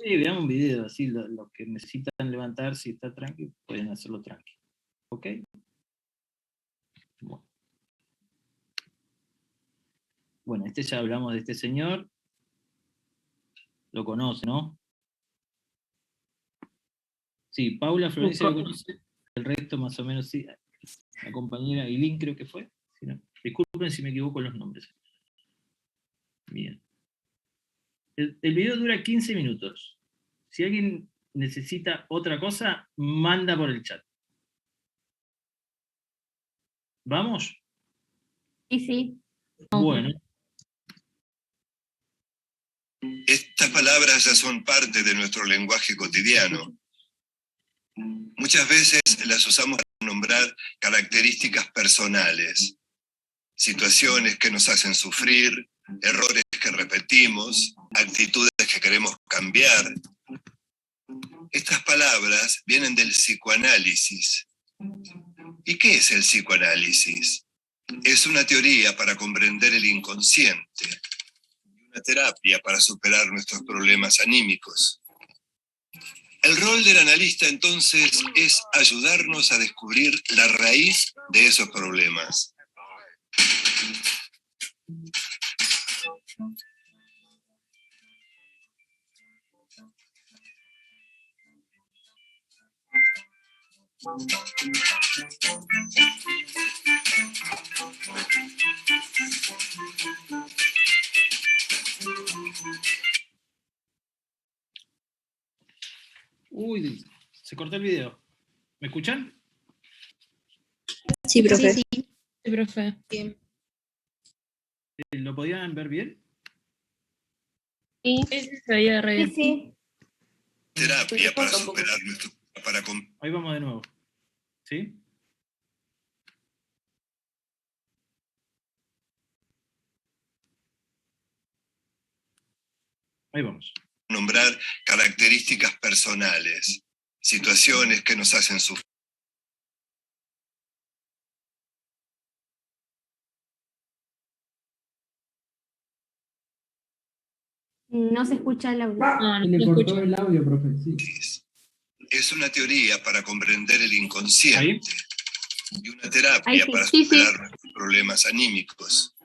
B: veamos un video, así los que necesitan levantarse y estar tranqui, pueden hacerlo tranqui. ¿Ok? Bueno, ya hablamos de este señor. Lo conoce, ¿no? Sí, Paula Florencia lo conoce, el resto más o menos sí. La compañera Eileen creo que fue. Si no, disculpen si me equivoco en los nombres. Bien. El video dura 15 minutos. Si alguien necesita otra cosa, manda por el chat. ¿Vamos?
I: Sí.
B: Bueno.
M: Estas palabras ya son parte de nuestro lenguaje cotidiano. Muchas veces las usamos para nombrar características personales, situaciones que nos hacen sufrir, errores que repetimos, actitudes que queremos cambiar. Estas palabras vienen del psicoanálisis. ¿Y qué es el psicoanálisis? Es una teoría para comprender el inconsciente, una terapia para superar nuestros problemas anímicos. El rol del analista, entonces, es ayudarnos a descubrir la raíz de esos problemas.
B: Uy, se cortó el video. ¿Me escuchan?
H: Sí, profe.
J: Sí, profe.
E: Bien.
B: ¿Lo podían ver bien?
J: Sí, se veía re bien.
I: Sí.
M: Terapia para superar nuestro...
B: Ahí vamos de nuevo. ¿Sí? Ahí vamos.
M: Nombrar características personales, situaciones que nos hacen sufrir.
I: No se escucha el audio.
J: No,
N: Le cortó el audio, profe. Sí.
M: Es una teoría para comprender el inconsciente y una terapia
I: Ahí sí.
M: para
I: Sí,
M: superar nuestros problemas anímicos.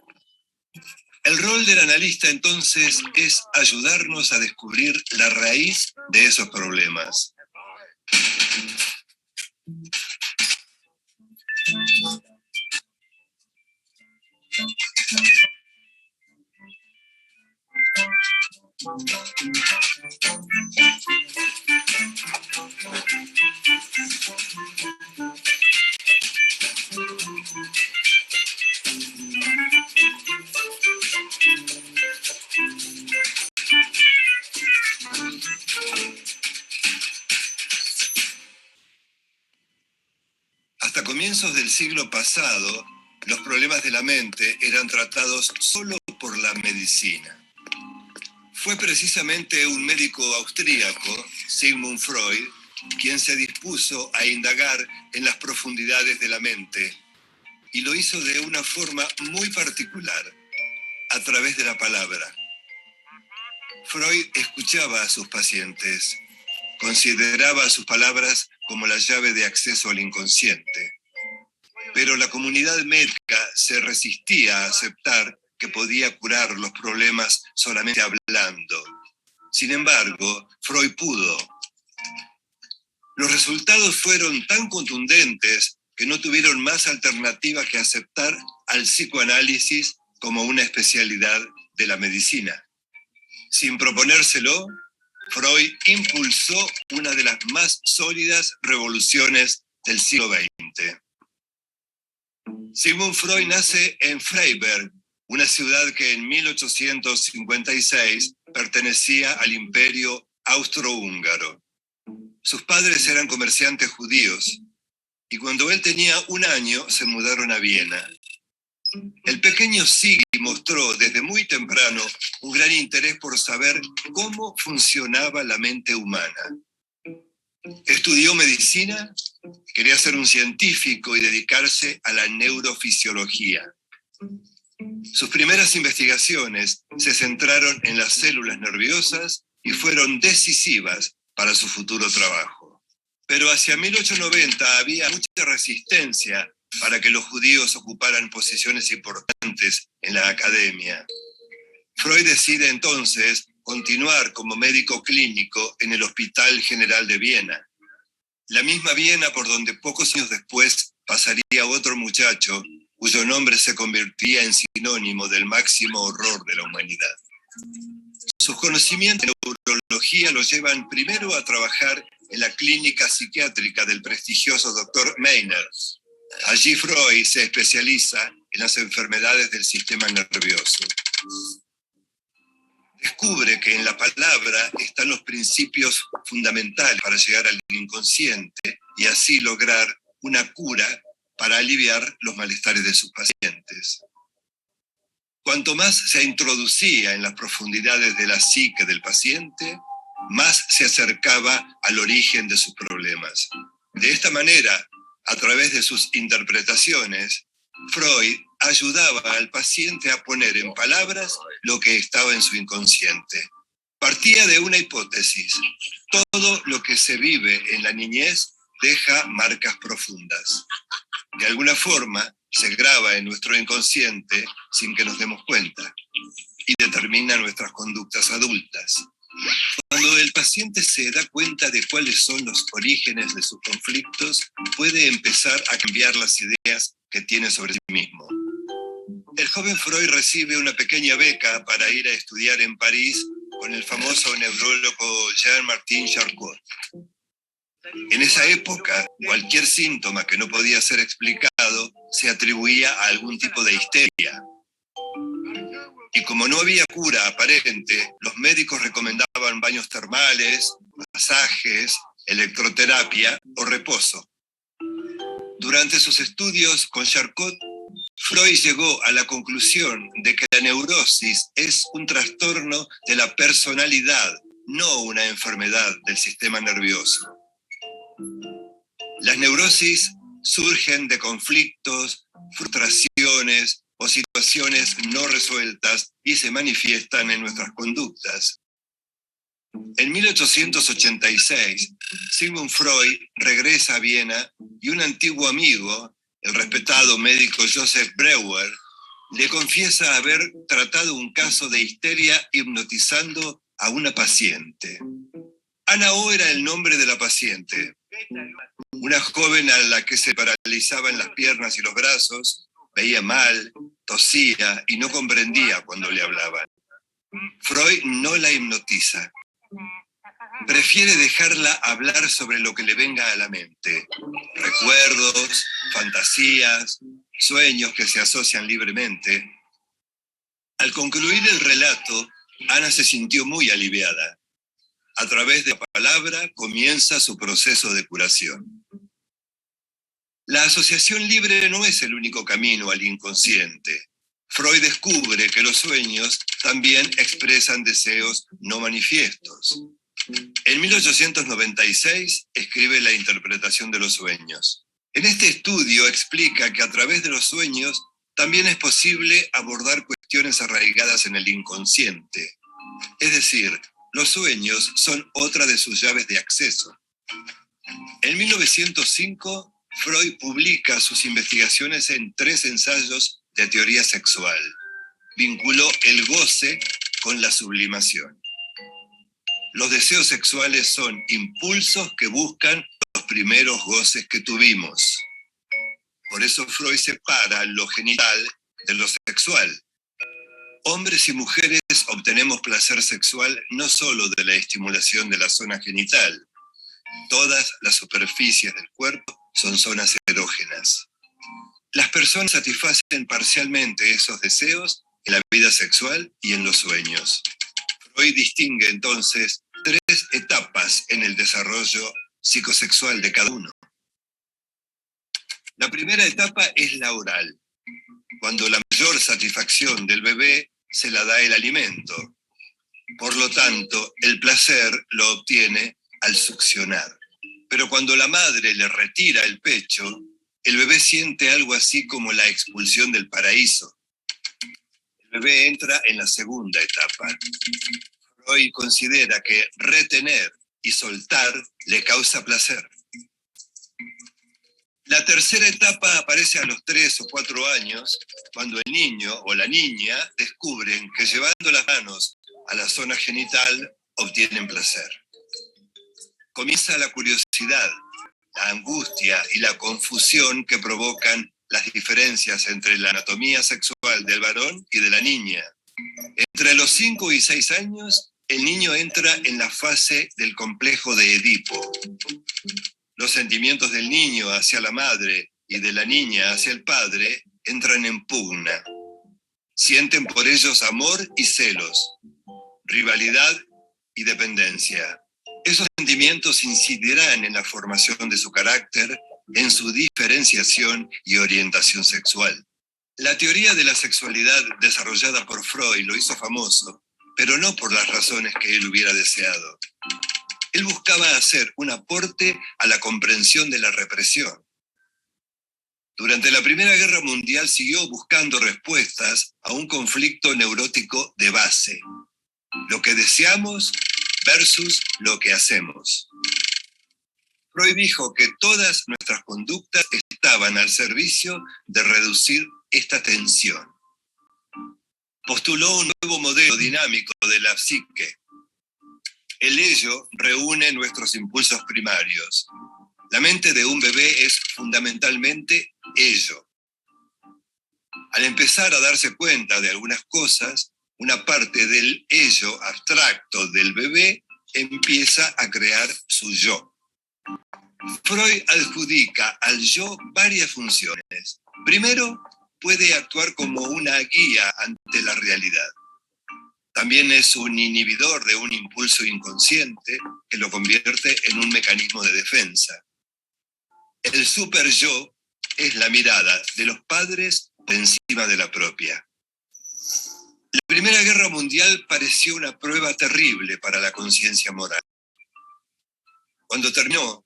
M: El rol del analista, entonces, es ayudarnos a descubrir la raíz de esos problemas. Hasta comienzos del siglo pasado, los problemas de la mente eran tratados solo por la medicina. Fue precisamente un médico austríaco, Sigmund Freud, quien se dispuso a indagar en las profundidades de la mente, y lo hizo de una forma muy particular, a través de la palabra. Freud escuchaba a sus pacientes, consideraba sus palabras como la llave de acceso al inconsciente. Pero la comunidad médica se resistía a aceptar que podía curar los problemas solamente hablando. Sin embargo, Freud pudo. Los resultados fueron tan contundentes que no tuvieron más alternativa que aceptar al psicoanálisis como una especialidad de la medicina. Sin proponérselo, Freud impulsó una de las más sólidas revoluciones del siglo XX. Sigmund Freud nace en Freiberg, una ciudad que en 1856 pertenecía al Imperio Austrohúngaro. Sus padres eran comerciantes judíos, y cuando él tenía 1 año se mudaron a Viena. El pequeño Sig mostró desde muy temprano un gran interés por saber cómo funcionaba la mente humana. Estudió medicina, quería ser un científico y dedicarse a la neurofisiología. Sus primeras investigaciones se centraron en las células nerviosas y fueron decisivas para su futuro trabajo. Pero hacia 1890 había mucha resistencia para que los judíos ocuparan posiciones importantes en la academia. Freud decide entonces continuar como médico clínico en el Hospital General de Viena, la misma Viena por donde pocos años después pasaría otro muchacho cuyo nombre se convertiría en sinónimo del máximo horror de la humanidad. Sus conocimientos de neurología lo llevan primero a trabajar en la clínica psiquiátrica del prestigioso Dr. Meiner. Allí Freud se especializa en las enfermedades del sistema nervioso. Descubre que en la palabra están los principios fundamentales para llegar al inconsciente y así lograr una cura para aliviar los malestares de sus pacientes. Cuanto más se introducía en las profundidades de la psique del paciente, más se acercaba al origen de sus problemas. De esta manera, a través de sus interpretaciones, Freud ayudaba al paciente a poner en palabras lo que estaba en su inconsciente. Partía de una hipótesis: todo lo que se vive en la niñez deja marcas profundas. De alguna forma, se graba en nuestro inconsciente sin que nos demos cuenta y determina nuestras conductas adultas. Cuando el paciente se da cuenta de cuáles son los orígenes de sus conflictos, puede empezar a cambiar las ideas que tiene sobre sí mismo. El joven Freud recibe una pequeña beca para ir a estudiar en París con el famoso neurólogo Jean-Martin Charcot. En esa época, cualquier síntoma que no podía ser explicado se atribuía a algún tipo de histeria. Y como no había cura aparente, los médicos recomendaban baños termales, masajes, electroterapia o reposo. Durante sus estudios con Charcot, Freud llegó a la conclusión de que la neurosis es un trastorno de la personalidad, no una enfermedad del sistema nervioso. Las neurosis surgen de conflictos, frustraciones o situaciones no resueltas y se manifiestan en nuestras conductas. En 1886, Sigmund Freud regresa a Viena y un antiguo amigo, el respetado médico Joseph Breuer, le confiesa haber tratado un caso de histeria hipnotizando a una paciente. Ana O era el nombre de la paciente, una joven a la que se paralizaban las piernas y los brazos, veía mal, tosía y no comprendía cuando le hablaban. Freud no la hipnotiza. Prefiere dejarla hablar sobre lo que le venga a la mente. Recuerdos, fantasías, sueños que se asocian libremente. Al concluir el relato, Ana se sintió muy aliviada. A través de la palabra comienza su proceso de curación. La asociación libre no es el único camino al inconsciente. Freud descubre que los sueños también expresan deseos no manifiestos. En 1896 escribe La interpretación de los sueños. En este estudio explica que a través de los sueños también es posible abordar cuestiones arraigadas en el inconsciente. Es decir, los sueños son otra de sus llaves de acceso. En 1905, Freud publica sus investigaciones en 3 ensayos de teoría sexual. Vinculó el goce con la sublimación. Los deseos sexuales son impulsos que buscan los primeros goces que tuvimos. Por eso Freud separa lo genital de lo sexual. Hombres y mujeres obtenemos placer sexual no solo de la estimulación de la zona genital. Todas las superficies del cuerpo son zonas erógenas. Las personas satisfacen parcialmente esos deseos en la vida sexual y en los sueños. Freud distingue entonces 3 etapas en el desarrollo psicosexual de cada uno. La primera etapa es la oral, cuando la mayor satisfacción del bebé se la da el alimento. Por lo tanto, el placer lo obtiene al succionar. Pero cuando la madre le retira el pecho, el bebé siente algo así como la expulsión del paraíso. El bebé entra en la segunda etapa. Freud considera que retener y soltar le causa placer. La tercera etapa aparece a los 3 o 4 años, cuando el niño o la niña descubren que llevando las manos a la zona genital obtienen placer. Comienza la curiosidad, la angustia y la confusión que provocan las diferencias entre la anatomía sexual del varón y de la niña. Entre los 5 y 6 años, el niño entra en la fase del complejo de Edipo. Los sentimientos del niño hacia la madre y de la niña hacia el padre entran en pugna. Sienten por ellos amor y celos, rivalidad y dependencia. Esos sentimientos incidirán en la formación de su carácter, en su diferenciación y orientación sexual. La teoría de la sexualidad desarrollada por Freud lo hizo famoso, pero no por las razones que él hubiera deseado. Él buscaba hacer un aporte a la comprensión de la represión. Durante la Primera Guerra Mundial siguió buscando respuestas a un conflicto neurótico de base. Lo que deseamos versus lo que hacemos. Freud dijo que todas nuestras conductas estaban al servicio de reducir esta tensión. Postuló un nuevo modelo dinámico de la psique. El ello reúne nuestros impulsos primarios. La mente de un bebé es fundamentalmente ello. Al empezar a darse cuenta de algunas cosas, una parte del ello abstracto del bebé empieza a crear su yo. Freud adjudica al yo varias funciones. Primero, puede actuar como una guía ante la realidad. También es un inhibidor de un impulso inconsciente que lo convierte en un mecanismo de defensa. El super-yo es la mirada de los padres por encima de la propia. La Primera Guerra Mundial pareció una prueba terrible para la conciencia moral. Cuando terminó,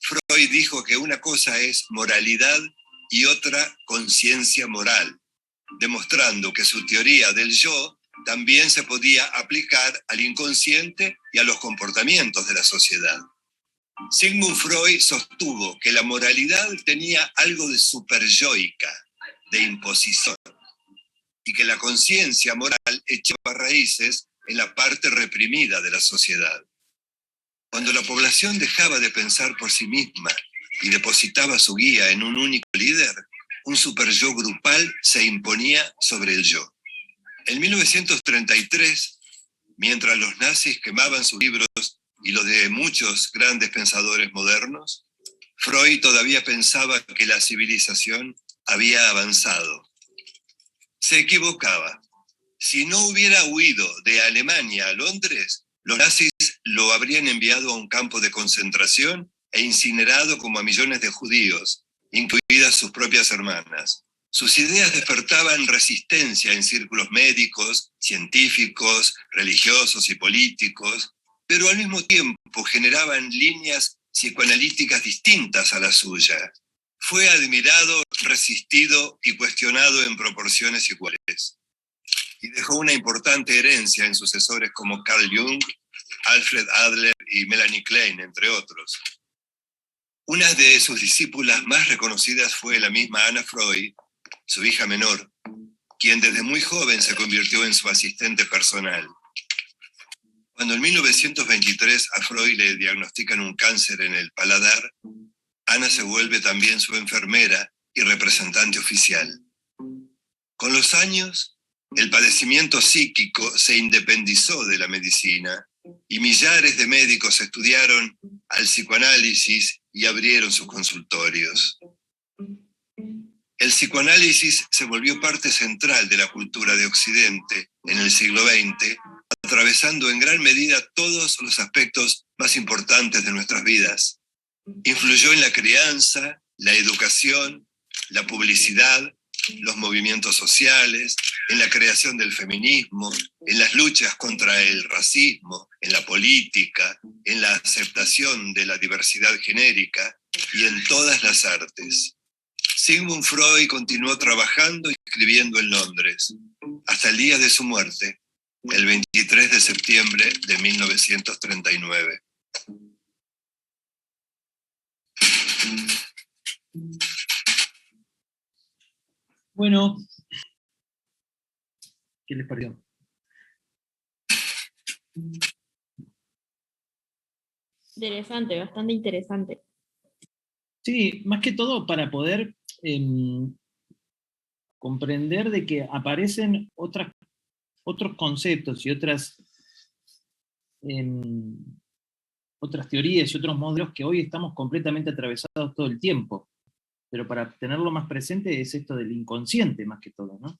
M: Freud dijo que una cosa es moralidad y otra conciencia moral, demostrando que su teoría del yo también se podía aplicar al inconsciente y a los comportamientos de la sociedad. Sigmund Freud sostuvo que la moralidad tenía algo de superyoica, de imposición, y que la conciencia moral echaba raíces en la parte reprimida de la sociedad. Cuando la población dejaba de pensar por sí misma y depositaba su guía en un único líder, un superyo grupal se imponía sobre el yo. En 1933, mientras los nazis quemaban sus libros y los de muchos grandes pensadores modernos, Freud todavía pensaba que la civilización había avanzado. Se equivocaba. Si no hubiera huido de Alemania a Londres, los nazis lo habrían enviado a un campo de concentración e incinerado como a millones de judíos, incluidas sus propias hermanas. Sus ideas despertaban resistencia en círculos médicos, científicos, religiosos y políticos, pero al mismo tiempo generaban líneas psicoanalíticas distintas a la suya. Fue admirado, resistido y cuestionado en proporciones iguales. Y dejó una importante herencia en sucesores como Carl Jung, Alfred Adler y Melanie Klein, entre otros. Una de sus discípulas más reconocidas fue la misma Anna Freud, su hija menor, quien desde muy joven se convirtió en su asistente personal. Cuando en 1923 a Freud le diagnostican un cáncer en el paladar, Ana se vuelve también su enfermera y representante oficial. Con los años, el padecimiento psíquico se independizó de la medicina y millares de médicos estudiaron al psicoanálisis y abrieron sus consultorios. El psicoanálisis se volvió parte central de la cultura de Occidente en el siglo XX, atravesando en gran medida todos los aspectos más importantes de nuestras vidas. Influyó en la crianza, la educación, la publicidad, los movimientos sociales, en la creación del feminismo, en las luchas contra el racismo, en la política, en la aceptación de la diversidad genérica y en todas las artes. Sigmund Freud continuó trabajando y escribiendo en Londres, hasta el día de su muerte, el 23 de septiembre de 1939.
B: Bueno, ¿qué les pareció?
J: Interesante, bastante interesante.
B: Sí, más que todo para poder comprender de que aparecen otros conceptos y otras teorías y otros modelos que hoy estamos completamente atravesados todo el tiempo. Pero para tenerlo más presente es esto del inconsciente más que todo, ¿no?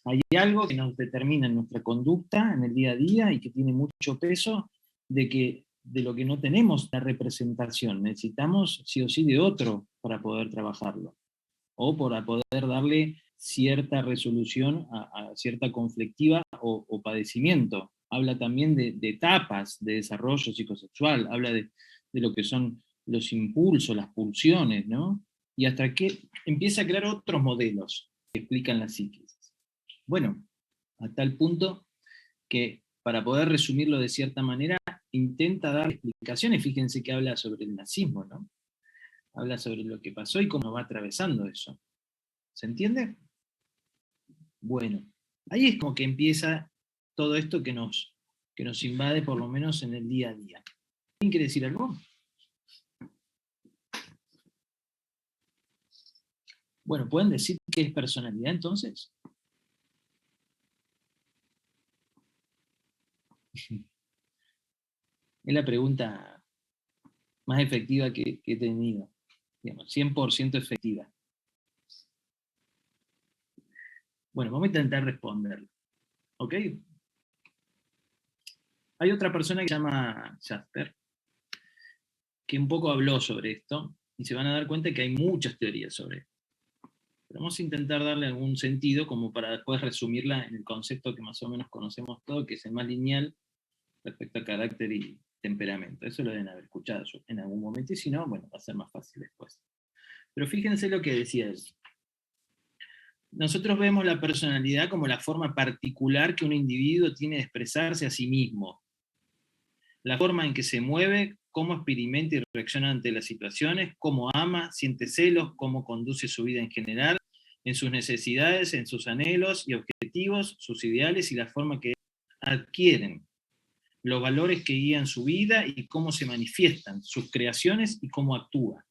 B: Hay algo que nos determina en nuestra conducta, en el día a día, y que tiene mucho peso de lo que no tenemos la representación. Necesitamos sí o sí de otro para poder trabajarlo, o para poder darle cierta resolución a cierta conflictiva o padecimiento. Habla también de etapas de desarrollo psicosexual, habla de lo que son los impulsos, las pulsiones, ¿no? Y hasta que empieza a crear otros modelos que explican la psiquis. Bueno, a tal punto que, para poder resumirlo de cierta manera, intenta dar explicaciones. Fíjense que habla sobre el nazismo, ¿no? Habla sobre lo que pasó y cómo va atravesando eso. ¿Se entiende? Bueno, ahí es como que empieza todo esto que nos invade, por lo menos en el día a día. ¿Quién quiere decir algo? Bueno, ¿pueden decir qué es personalidad entonces? Es la pregunta más efectiva que he tenido. Digamos, 100% efectiva. Bueno, vamos a intentar responderlo. ¿Ok? Hay otra persona que se llama Jasper, que un poco habló sobre esto, y se van a dar cuenta que hay muchas teorías sobre esto. Pero vamos a intentar darle algún sentido como para después resumirla en el concepto que más o menos conocemos todo, que es el más lineal respecto a carácter y temperamento. Eso lo deben haber escuchado en algún momento, y si no, bueno, va a ser más fácil después. Pero fíjense lo que decía él. Nosotros vemos la personalidad como la forma particular que un individuo tiene de expresarse a sí mismo. La forma en que se mueve, cómo experimenta y reacciona ante las situaciones, cómo ama, siente celos, cómo conduce su vida en general, en sus necesidades, en sus anhelos y objetivos, sus ideales y la forma que adquieren, los valores que guían su vida y cómo se manifiestan, sus creaciones y cómo actúa.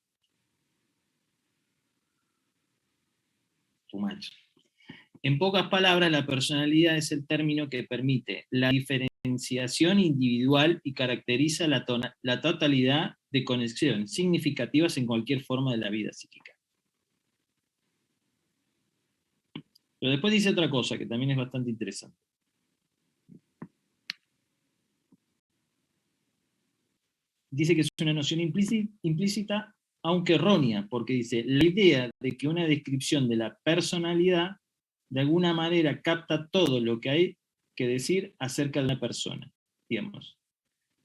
B: En pocas palabras, la personalidad es el término que permite la diferenciación individual y caracteriza la totalidad de conexiones significativas en cualquier forma de la vida psíquica. Pero después dice otra cosa que también es bastante interesante. Dice que es una noción implícita, aunque errónea, porque dice, la idea de que una descripción de la personalidad de alguna manera capta todo lo que hay que decir acerca de la persona. Digamos,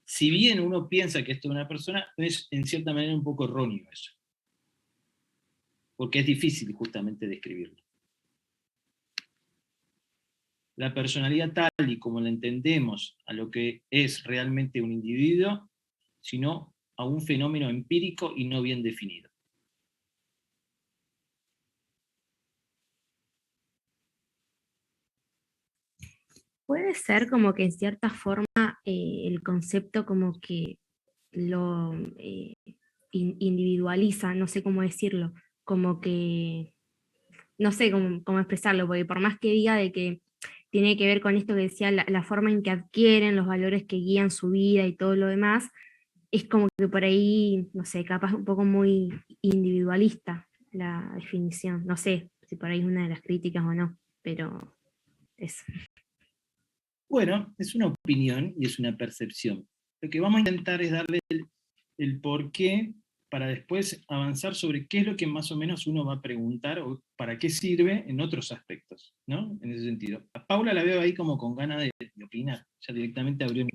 B: si bien uno piensa que esto es una persona, es en cierta manera un poco erróneo eso. Porque es difícil justamente describirlo. La personalidad tal y como la entendemos a lo que es realmente un individuo, sino a un fenómeno empírico y no bien definido.
I: Puede ser como que en cierta forma el concepto como que lo individualiza, no sé cómo decirlo, como que no sé cómo expresarlo, porque por más que diga de que tiene que ver con esto que decía, la forma en que adquieren, los valores que guían su vida y todo lo demás, es como que por ahí, no sé, capaz un poco muy individualista la definición. No sé si por ahí es una de las críticas o no, pero eso.
B: Bueno, es una opinión y es una percepción. Lo que vamos a intentar es darle el porqué para después avanzar sobre qué es lo que más o menos uno va a preguntar o para qué sirve en otros aspectos, ¿no? En ese sentido. A Paula la veo ahí como con ganas de opinar, ya directamente abrió mi...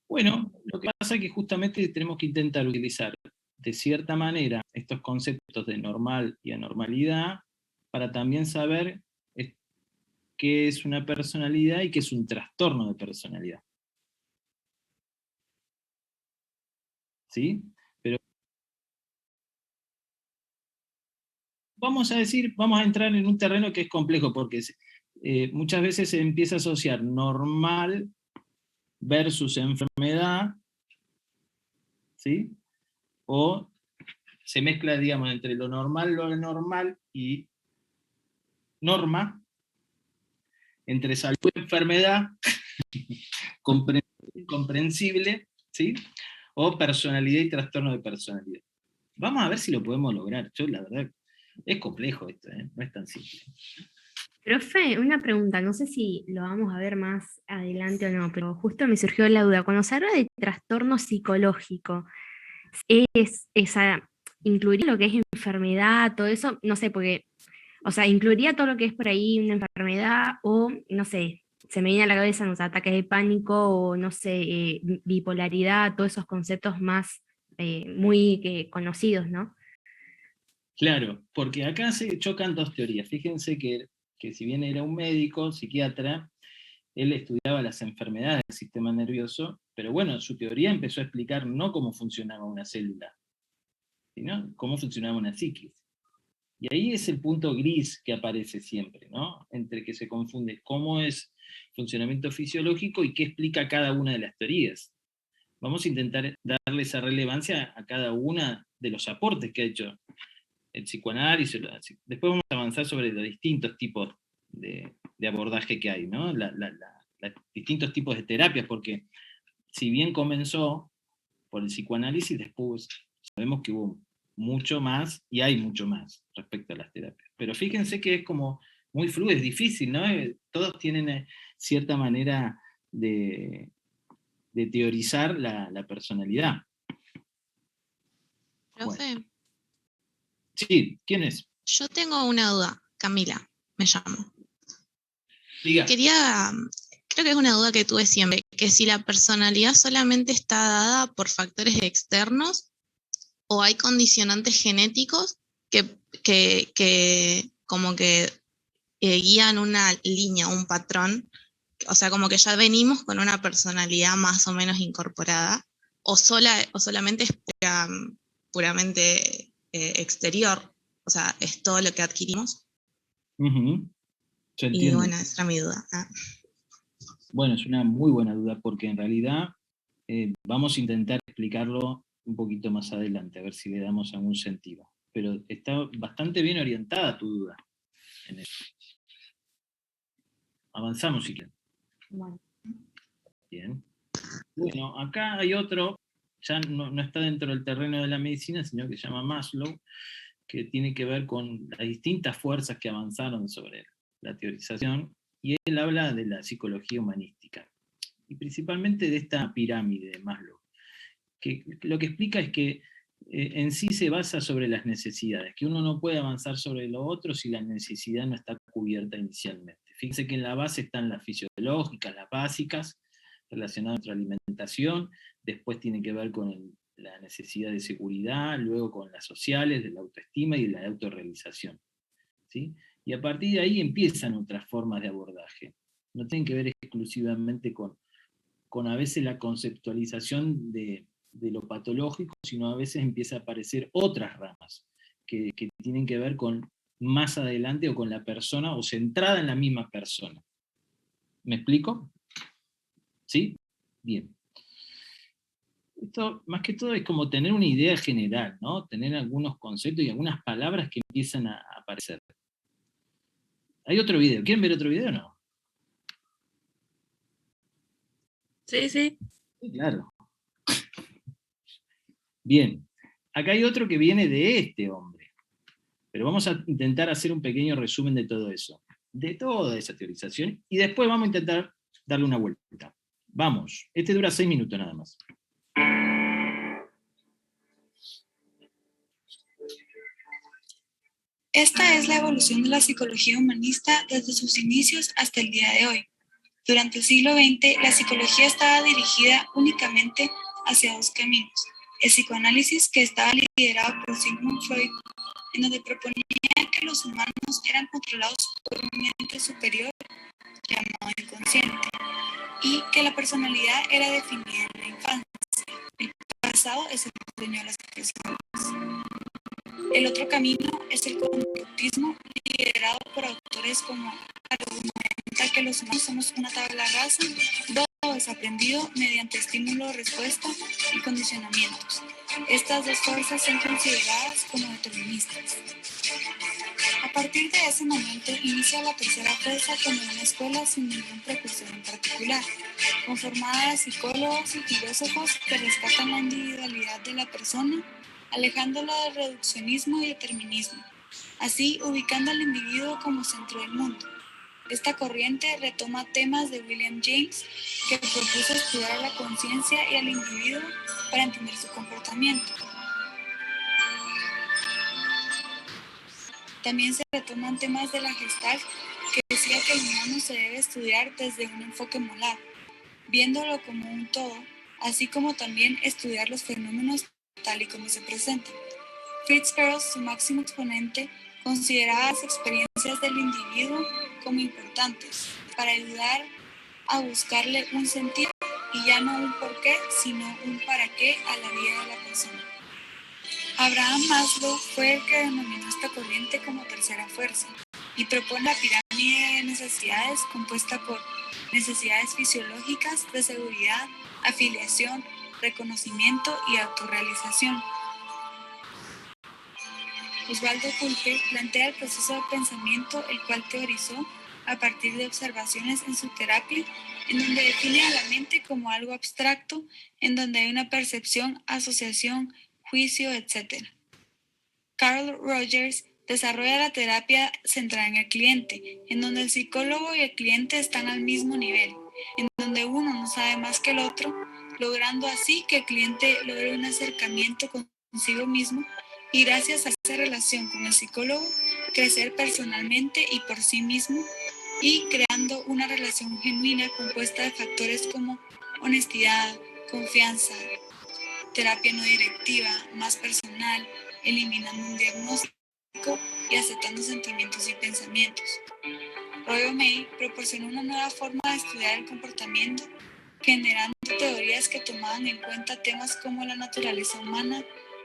B: Bueno, lo que pasa es que justamente tenemos que intentar utilizar de cierta manera estos conceptos de normal y anormalidad para también saber qué es una personalidad y qué es un trastorno de personalidad. ¿Sí? Pero vamos a entrar en un terreno que es complejo, porque muchas veces se empieza a asociar normal versus enfermedad, ¿sí? O se mezcla, digamos, entre lo anormal y norma, entre salud y enfermedad, comprensible, ¿sí? O personalidad y trastorno de personalidad. Vamos a ver si lo podemos lograr. Yo, la verdad, es complejo esto, ¿eh? No es tan simple.
I: Profe, una pregunta, no sé si lo vamos a ver más adelante o no, pero justo me surgió la duda. Cuando se habla de trastorno psicológico, ¿incluiría lo que es enfermedad, todo eso? No sé, porque, o sea, ¿incluiría todo lo que es por ahí una enfermedad o, no sé, se me viene a la cabeza los ataques de pánico o, no sé, bipolaridad, todos esos conceptos más muy conocidos, ¿no?
B: Claro, porque acá se chocan dos teorías. Fíjense que si bien era un médico, psiquiatra, él estudiaba las enfermedades del sistema nervioso, pero bueno, su teoría empezó a explicar no cómo funcionaba una célula, sino cómo funcionaba una psiquis. Y ahí es el punto gris que aparece siempre, ¿no? Entre que se confunde cómo es funcionamiento fisiológico y qué explica cada una de las teorías. Vamos a intentar darle esa relevancia a cada una de los aportes que ha hecho el psicoanálisis. Después vamos a avanzar sobre los distintos tipos de abordaje que hay, ¿no? Distintos tipos de terapias, porque si bien comenzó por el psicoanálisis, después sabemos que hubo mucho más, y hay mucho más respecto a las terapias. Pero fíjense que es como muy fluido, es difícil, ¿no? Todos tienen cierta manera de teorizar la personalidad.
E: Profe,
B: bueno. Sí, ¿quién es?
E: Yo tengo una duda, Camila, me llamo.
B: Diga.
E: Creo que es una duda que tuve siempre, que si la personalidad solamente está dada por factores externos o hay condicionantes genéticos que como que guían una línea, un patrón, o sea, como que ya venimos con una personalidad más o menos incorporada, o solamente es puramente exterior, o sea, es todo lo que adquirimos.
B: Se entiende.
E: Y bueno, esa era mi duda.
B: Bueno, es una muy buena duda, porque en realidad vamos a intentar explicarlo un poquito más adelante, a ver si le damos algún sentido. Pero está bastante bien orientada tu duda en eso. Avanzamos si quieren.
I: Bueno.
B: Bien. Bueno, acá hay otro, ya no está dentro del terreno de la medicina, sino que se llama Maslow, que tiene que ver con las distintas fuerzas que avanzaron sobre la teorización, y él habla de la psicología humanística, y principalmente de esta pirámide de Maslow, que lo que explica es que en sí se basa sobre las necesidades, que uno no puede avanzar sobre lo otro si la necesidad no está cubierta inicialmente. Fíjense que en la base están las fisiológicas, las básicas, relacionadas con la alimentación, después tiene que ver con la necesidad de seguridad, luego con las sociales, de la autoestima y de la autorrealización, ¿sí? Y a partir de ahí empiezan otras formas de abordaje. no tienen que ver exclusivamente con a veces la conceptualización de lo patológico, sino a veces empieza a aparecer otras ramas que tienen que ver con más adelante o con la persona o centrada en la misma persona. ¿Me explico? ¿Sí? Bien. Esto, más que todo, es como tener una idea general, ¿no? Tener algunos conceptos y algunas palabras que empiezan a aparecer. Hay otro video. ¿Quieren ver otro video o no?
J: Sí, sí.
B: Sí, claro. Bien. Acá hay otro que viene de este hombre. Pero vamos a intentar hacer un pequeño resumen de todo eso. De toda esa teorización. Y después vamos a intentar darle una vuelta. Vamos. Este dura 6 minutos nada más.
O: Esta es la evolución de la psicología humanista desde sus inicios hasta el día de hoy. Durante el siglo XX, la psicología estaba dirigida únicamente hacia dos caminos. El psicoanálisis, que estaba liderado por Sigmund Freud, en donde proponía que los humanos eran controlados por un ente superior llamado inconsciente, y que la personalidad era definida en la infancia. El pasado es el dueño de las personas. El otro camino es el conductismo, liderado por autores como argumenta que los humanos somos una tabla rasa, todo es aprendido mediante estímulo, respuesta y condicionamientos. Estas dos fuerzas son consideradas como deterministas. A partir de ese momento inicia la tercera fuerza como una escuela sin ningún precursor en particular, conformada de psicólogos y filósofos que rescatan la individualidad de la persona, alejándola del reduccionismo y determinismo, así ubicando al individuo como centro del mundo. Esta corriente retoma temas de William James, que propuso estudiar a la conciencia y al individuo para entender su comportamiento. También se retoman temas de la Gestalt, que decía que el humano se debe estudiar desde un enfoque molar, viéndolo como un todo, así como también estudiar los fenómenos tal y como se presentan. Fritz Perls, su máximo exponente, consideraba las experiencias del individuo como importantes para ayudar a buscarle un sentido y ya no un porqué, sino un para qué a la vida de la persona. Abraham Maslow fue el que denominó esta corriente como tercera fuerza y propone la pirámide de necesidades compuesta por necesidades fisiológicas de seguridad, afiliación, reconocimiento y autorrealización. Osvaldo Kulpe plantea el proceso de pensamiento, el cual teorizó a partir de observaciones en su terapia, en donde define a la mente como algo abstracto, en donde hay una percepción, asociación, juicio, etc. Carl Rogers desarrolla la terapia centrada en el cliente, en donde el psicólogo y el cliente están al mismo nivel, en donde uno no sabe más que el otro, logrando así que el cliente logre un acercamiento consigo mismo y gracias a esa relación con el psicólogo, crecer personalmente y por sí mismo y creando una relación genuina compuesta de factores como honestidad, confianza, terapia no directiva, más personal, eliminando un diagnóstico y aceptando sentimientos y pensamientos. Roy O'May proporcionó una nueva forma de estudiar el comportamiento, generando teorías que tomaban en cuenta temas como la naturaleza humana,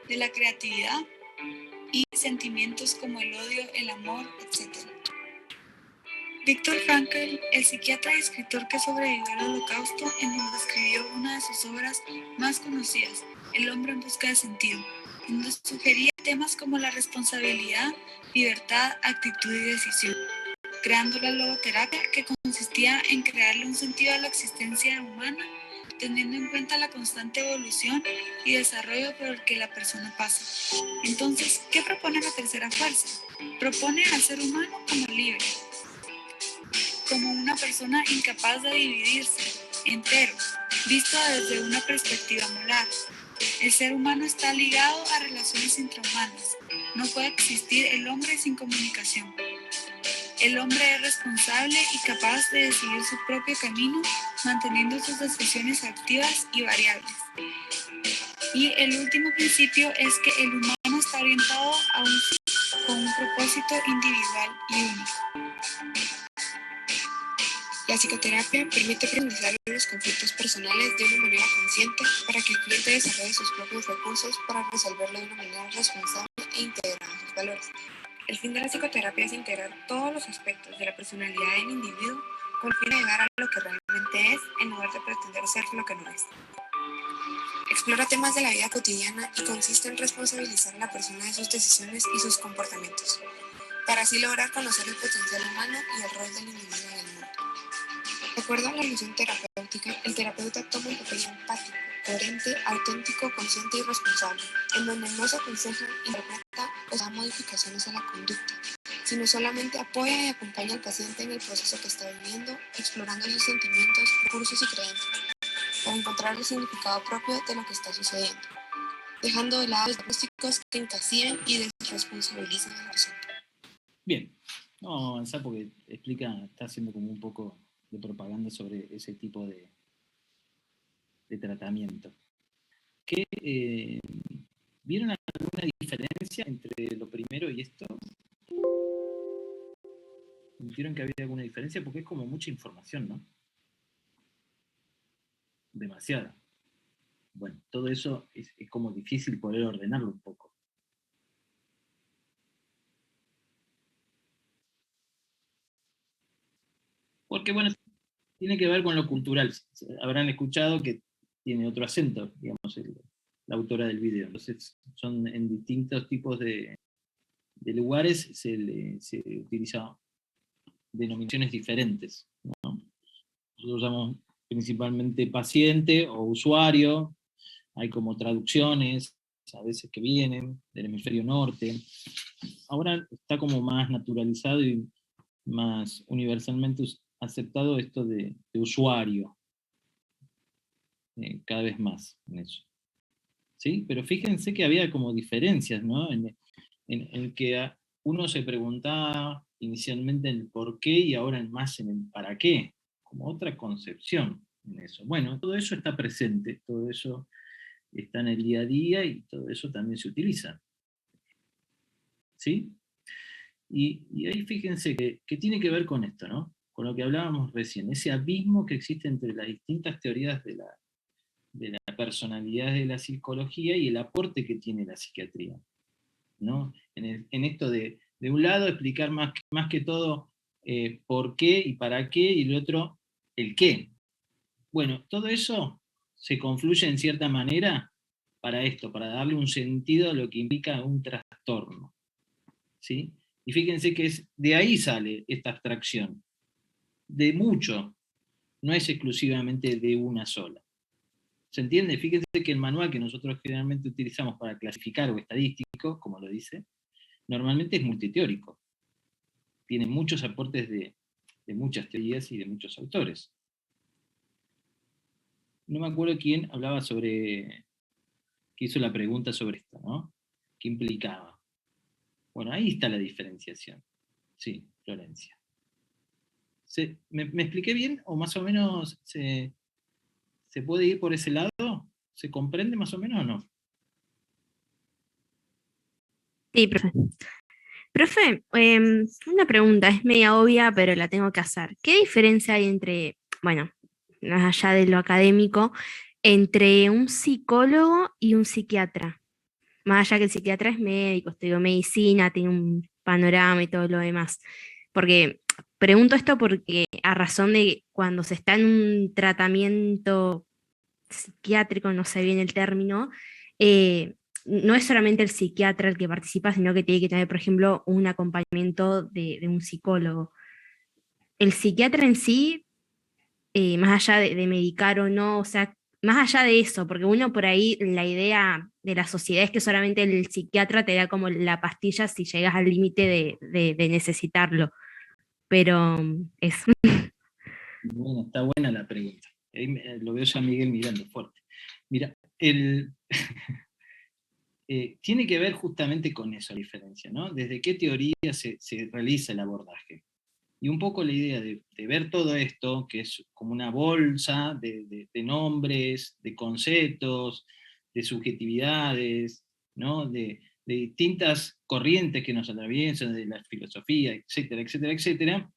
O: de la creatividad y sentimientos como el odio, el amor, etc. Viktor Frankl, el psiquiatra y escritor que sobrevivió al Holocausto, en donde escribió una de sus obras más conocidas, El hombre en busca de sentido, en donde sugería temas como la responsabilidad, libertad, actitud y decisión, creando la logoterapia, que consistía en crearle un sentido a la existencia humana, teniendo en cuenta la constante evolución y desarrollo por el que la persona pasa. Entonces, ¿qué propone la tercera fuerza? Propone al ser humano como libre, como una persona incapaz de dividirse, entero, visto desde una perspectiva molar. El ser humano está ligado a relaciones intrahumanas. No puede existir el hombre sin comunicación. El hombre es responsable y capaz de decidir su propio camino, manteniendo sus decisiones activas y variables. Y el último principio es que el humano está orientado a un fin con un propósito individual y único. La psicoterapia permite profundizar en los conflictos personales de una manera consciente para que el cliente desarrolle sus propios recursos para resolverlo de una manera responsable e integrada a sus valores. El fin de la psicoterapia es integrar todos los aspectos de la personalidad del individuo con el fin de llegar a lo que realmente es, en lugar de pretender ser lo que no es. Explora temas de la vida cotidiana y consiste en responsabilizar a la persona de sus decisiones y sus comportamientos, para así lograr conocer el potencial humano y el rol del individuo en el mundo. De acuerdo a la misión terapéutica, el terapeuta toma un papel empático, coherente, auténtico, consciente y responsable, en donde no se aconseja, interpreta o da modificaciones a la conducta, sino solamente apoya y acompaña al paciente en el proceso que está viviendo, explorando sus sentimientos, recursos y creencias, para encontrar el significado propio de lo que está sucediendo, dejando de lado los diagnósticos que encasillan y desresponsabilizan a la persona.
B: Bien, no vamos a avanzar porque está haciendo como un poco de propaganda sobre ese tipo de tratamiento. ¿Vieron alguna diferencia entre lo primero y esto? ¿Vieron que había alguna diferencia? Porque es como mucha información, ¿no? Demasiada. Bueno, todo eso es como difícil poder ordenarlo un poco. Porque, bueno, tiene que ver con lo cultural. Habrán escuchado que tiene otro acento, digamos, la autora del video. Entonces, son en distintos tipos de lugares se utilizan denominaciones diferentes, ¿no? Nosotros llamamos principalmente paciente o usuario, hay como traducciones a veces que vienen del hemisferio norte. Ahora está como más naturalizado y más universalmente aceptado esto de usuario, cada vez más en eso. ¿Sí? Pero fíjense que había como diferencias, ¿no? En que uno se preguntaba inicialmente el por qué y ahora más en el para qué, como otra concepción en eso. Bueno, todo eso está presente, todo eso está en el día a día y todo eso también se utiliza. ¿Sí? Y ahí fíjense que tiene que ver con esto, ¿no? Con lo que hablábamos recién, ese abismo que existe entre las distintas teorías de la personalidad de la psicología y el aporte que tiene la psiquiatría, ¿no? En esto de un lado explicar más que todo por qué y para qué, y el otro el qué. Bueno, todo eso se confluye en cierta manera para esto, para darle un sentido a lo que implica un trastorno, ¿sí? Y fíjense que de ahí sale esta abstracción, de mucho, no es exclusivamente de una sola. ¿Se entiende? Fíjense que el manual que nosotros generalmente utilizamos para clasificar o estadístico, como lo dice, normalmente es multiteórico. Tiene muchos aportes de muchas teorías y de muchos autores. No me acuerdo quién hablaba que hizo la pregunta sobre esto, ¿no? ¿Qué implicaba? Bueno, ahí está la diferenciación. Sí, Florencia. ¿Me expliqué bien? ¿O más o menos se puede ir por ese lado? ¿Se comprende más o menos o no?
I: Sí, profe. Profe, una pregunta, es media obvia, pero la tengo que hacer. ¿Qué diferencia hay entre, bueno, más allá de lo académico, entre un psicólogo y un psiquiatra? Más allá que el psiquiatra es médico, estudió medicina, tiene un panorama y todo lo demás. Porque pregunto esto porque a razón de cuando se está en un tratamiento psiquiátrico, no sé bien el término, no es solamente el psiquiatra el que participa, sino que tiene que tener, por ejemplo, un acompañamiento de un psicólogo. El psiquiatra en sí, más allá de medicar o no, o sea, más allá de eso, porque uno por ahí, la idea de la sociedad es que solamente el psiquiatra te da como la pastilla si llegas al límite de necesitarlo, pero es...
B: Bueno, está buena la pregunta. Ahí lo veo ya a Miguel mirando fuerte. Mira, tiene que ver justamente con eso la diferencia, ¿no? Desde qué teoría se realiza el abordaje. Y un poco la idea de ver todo esto, que es como una bolsa de nombres, de conceptos, de subjetividades, ¿no? de distintas corrientes que nos atraviesan, de la filosofía, etcétera, etcétera, etcétera,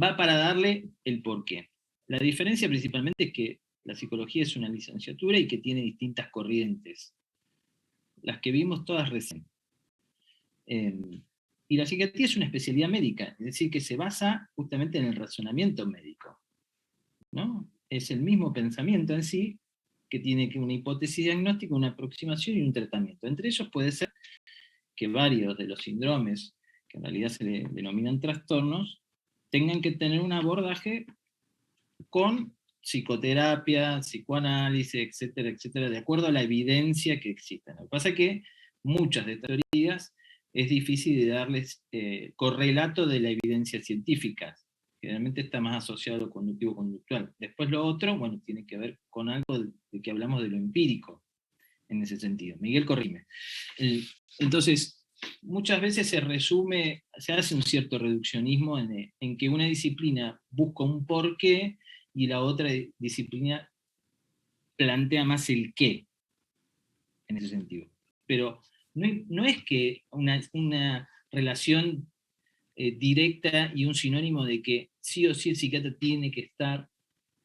B: va para darle el porqué. La diferencia principalmente es que la psicología es una licenciatura y que tiene distintas corrientes, las que vimos todas recién. Y la psiquiatría es una especialidad médica, es decir, que se basa justamente en el razonamiento médico, ¿no? Es el mismo pensamiento en sí, que tiene una hipótesis diagnóstica, una aproximación y un tratamiento. Entre ellos puede ser que varios de los síndromes, que en realidad se le denominan trastornos, tengan que tener un abordaje con psicoterapia, psicoanálisis, etcétera, etcétera, de acuerdo a la evidencia que existe. Lo que pasa es que muchas de estas teorías es difícil de darles correlato de la evidencia científica. Generalmente está más asociado a lo conductivo-conductual. Después lo otro, bueno, tiene que ver con algo de que hablamos de lo empírico, en ese sentido. Miguel, corrime. Entonces, muchas veces se hace un cierto reduccionismo en que una disciplina busca un porqué y la otra disciplina plantea más el qué, en ese sentido. Pero no es que una relación directa y un sinónimo de que sí o sí el psiquiatra tiene que estar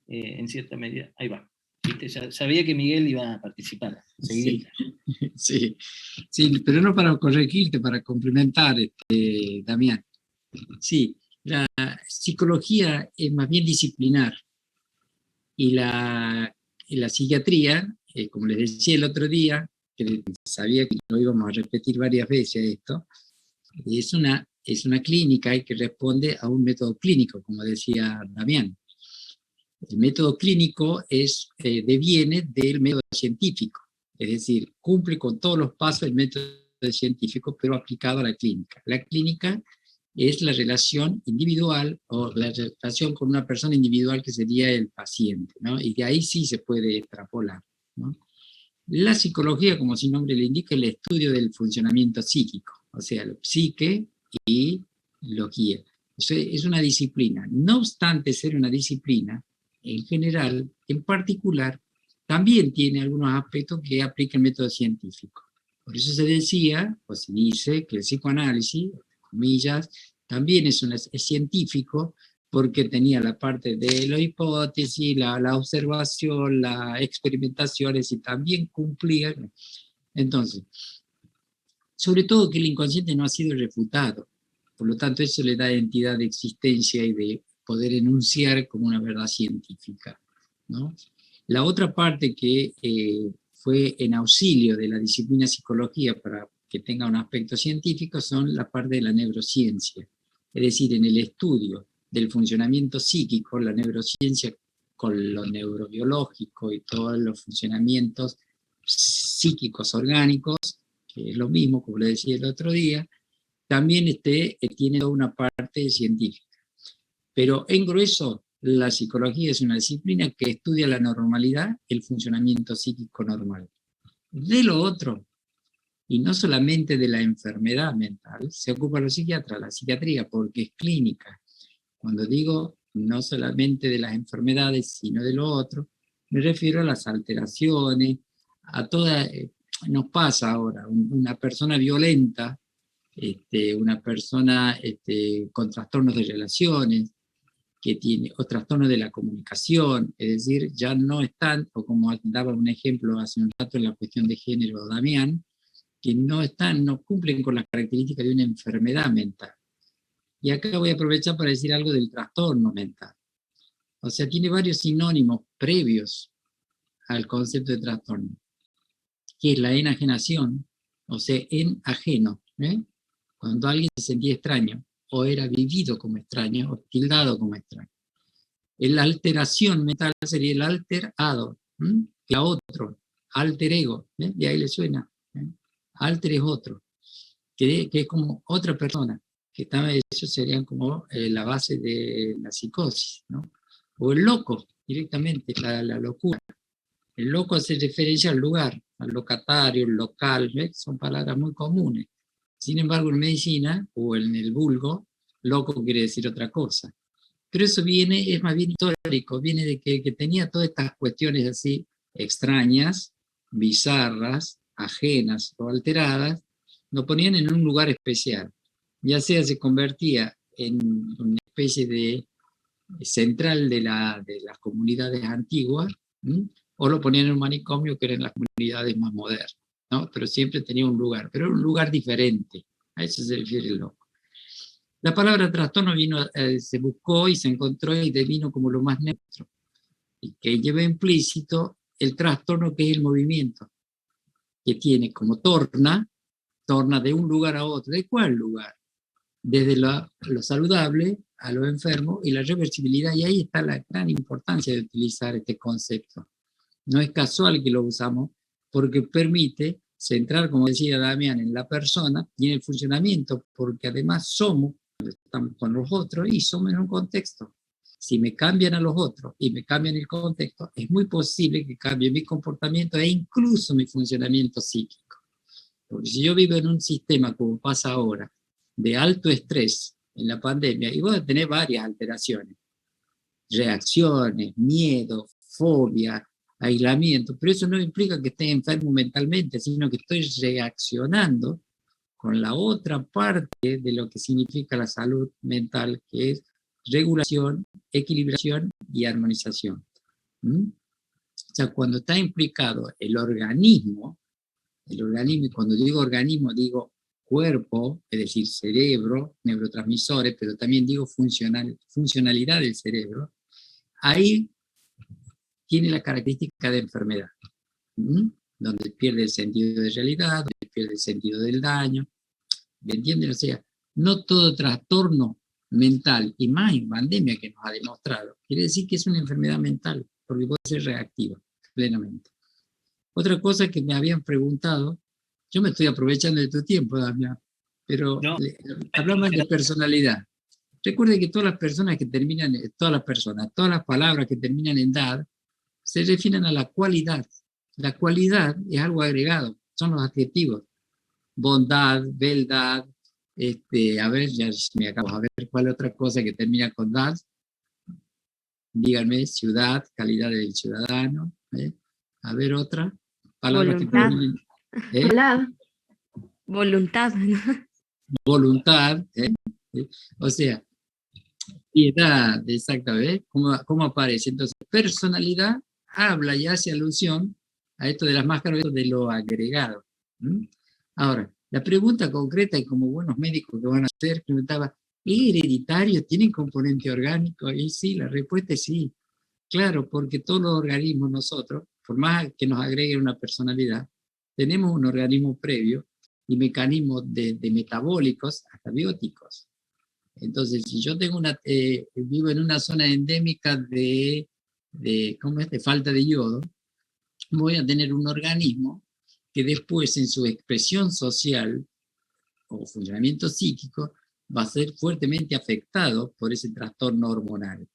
B: en cierta medida. Ahí va. ¿Viste? Ya sabía que Miguel iba a participar.
A: Sí, sí, pero no para corregirte, para complementar, Damián. Sí, la psicología es más bien disciplinar y la psiquiatría, como les decía el otro día, que sabía que lo íbamos a repetir varias veces esto, es una clínica y que responde a un método clínico, como decía Damián. El método clínico deviene del método científico, es decir, cumple con todos los pasos del método científico, pero aplicado a la clínica. La clínica es la relación individual o la relación con una persona individual que sería el paciente, ¿no? Y de ahí sí se puede extrapolar, ¿no? La psicología, como su nombre le indica, es el estudio del funcionamiento psíquico, o sea, la psique y logía. Es una disciplina. No obstante ser una disciplina, en general, en particular, también tiene algunos aspectos que aplica el método científico. Por eso se decía, o se dice, que el psicoanálisis, comillas, también es científico, porque tenía la parte de la hipótesis, la observación, las experimentaciones, y también cumplía. Entonces, sobre todo que el inconsciente no ha sido refutado, por lo tanto eso le da entidad de existencia y de poder enunciar como una verdad científica, ¿no? La otra parte que fue en auxilio de la disciplina psicología para que tenga un aspecto científico son la parte de la neurociencia, es decir, en el estudio del funcionamiento psíquico, la neurociencia con lo neurobiológico y todos los funcionamientos psíquicos orgánicos, que es lo mismo, como le decía el otro día, también tiene una parte científica. Pero en grueso, la psicología es una disciplina que estudia la normalidad, el funcionamiento psíquico normal. De lo otro, y no solamente de la enfermedad mental, se ocupa los psiquiatras, la psiquiatría, porque es clínica. Cuando digo no solamente de las enfermedades, sino de lo otro, me refiero a las alteraciones, a toda, nos pasa ahora, una persona violenta, una persona con trastornos de relaciones, que tiene, o trastornos de la comunicación, es decir, ya no están, o como daba un ejemplo hace un rato en la cuestión de género Damián, que no cumplen con las características de una enfermedad mental. Y acá voy a aprovechar para decir algo del trastorno mental. O sea, tiene varios sinónimos previos al concepto de trastorno, que es la enajenación, o sea, ajeno, cuando alguien se sentía extraño, o era vivido como extraño, o tildado como extraño. La alteración mental sería el alterado, que a otro, alter ego, de ahí le suena. Alter es otro, que es como otra persona, que eso sería como la base de la psicosis, ¿no? O el loco, directamente, la locura. El loco hace referencia al lugar, al locatario, el local, son palabras muy comunes. Sin embargo, en medicina, o en el vulgo, loco quiere decir otra cosa. Pero eso es más bien histórico, viene de que tenía todas estas cuestiones así extrañas, bizarras, ajenas o alteradas, lo ponían en un lugar especial. Ya sea se convertía en una especie de central de las comunidades antiguas, o lo ponían en un manicomio, que eran las comunidades más modernas, ¿no? Pero siempre tenía un lugar, pero era un lugar diferente, a eso se refiere el loco. La palabra trastorno se buscó y se encontró y devino como lo más neutro, y que lleva implícito el trastorno, que es el movimiento, que tiene como torna de un lugar a otro. ¿De cuál lugar? Desde lo saludable a lo enfermo, y la reversibilidad, y ahí está la gran importancia de utilizar este concepto. No es casual que lo usamos, porque permite centrar, como decía Damián, en la persona y en el funcionamiento, porque además estamos con los otros y somos en un contexto. Si me cambian a los otros y me cambian el contexto, es muy posible que cambie mi comportamiento e incluso mi funcionamiento psíquico. Porque si yo vivo en un sistema, como pasa ahora, de alto estrés en la pandemia, y voy a tener varias alteraciones, reacciones, miedo, fobia, aislamiento, pero eso no implica que esté enfermo mentalmente, sino que estoy reaccionando con la otra parte de lo que significa la salud mental, que es regulación, equilibración y armonización. O sea, cuando está implicado el organismo, y cuando digo organismo, digo cuerpo, es decir, cerebro, neurotransmisores, pero también digo funcionalidad del cerebro, ahí tiene la característica de enfermedad, donde pierde el sentido de realidad, donde pierde el sentido del daño, ¿me entienden? O sea, no todo trastorno mental, y más en pandemia que nos ha demostrado, quiere decir que es una enfermedad mental, porque puede ser reactiva, plenamente. Otra cosa que me habían preguntado, yo me estoy aprovechando de tu tiempo, Damián, pero no, hablamos de personalidad. Recuerde que todas las personas que terminan, todas las palabras que terminan en dad, se refieren a la cualidad. La cualidad es algo agregado, son los adjetivos. Bondad, beldad, a ver, ya me acabo, a ver cuál otra cosa que termina con dad. Díganme, ciudad, calidad del ciudadano. A ver, otra palabra que terminen.
I: Voluntad.
A: Voluntad. O sea, piedad, exactamente. ¿Cómo aparece? Entonces, personalidad habla y hace alusión a esto de las máscaras, de lo agregado. Ahora, la pregunta concreta, y como buenos médicos que van a hacer, preguntaba, ¿es hereditario? ¿Tienen componente orgánico? Y sí, la respuesta es sí. Claro, porque todos los organismos nosotros, por más que nos agreguen una personalidad, tenemos un organismo previo y mecanismos de metabólicos hasta bióticos. Entonces, si yo tengo vivo en una zona endémica de falta de yodo, voy a tener un organismo que después en su expresión social o funcionamiento psíquico va a ser fuertemente afectado por ese trastorno hormonal.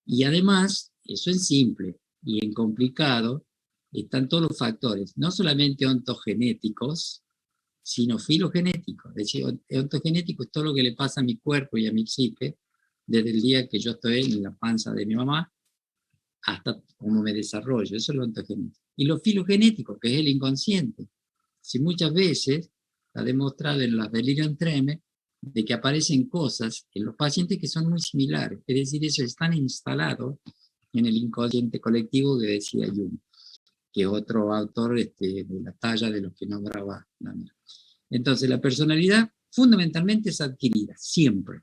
A: Y además, eso en simple, y en complicado, están todos los factores, no solamente ontogenéticos, sino filogenéticos. Es decir, ontogenético es todo lo que le pasa a mi cuerpo y a mi psique desde el día que yo estoy en la panza de mi mamá hasta cómo me desarrollo. Eso es lo ontogenético. Y lo filogenético, que es el inconsciente. Si muchas veces está demostrado en las delirium tremens de que aparecen cosas en los pacientes que son muy similares. Es decir, ellos están instalados en el inconsciente colectivo que decía Jung, que es otro autor de la talla de los que nombraba Damián. Entonces, la personalidad fundamentalmente es adquirida, siempre.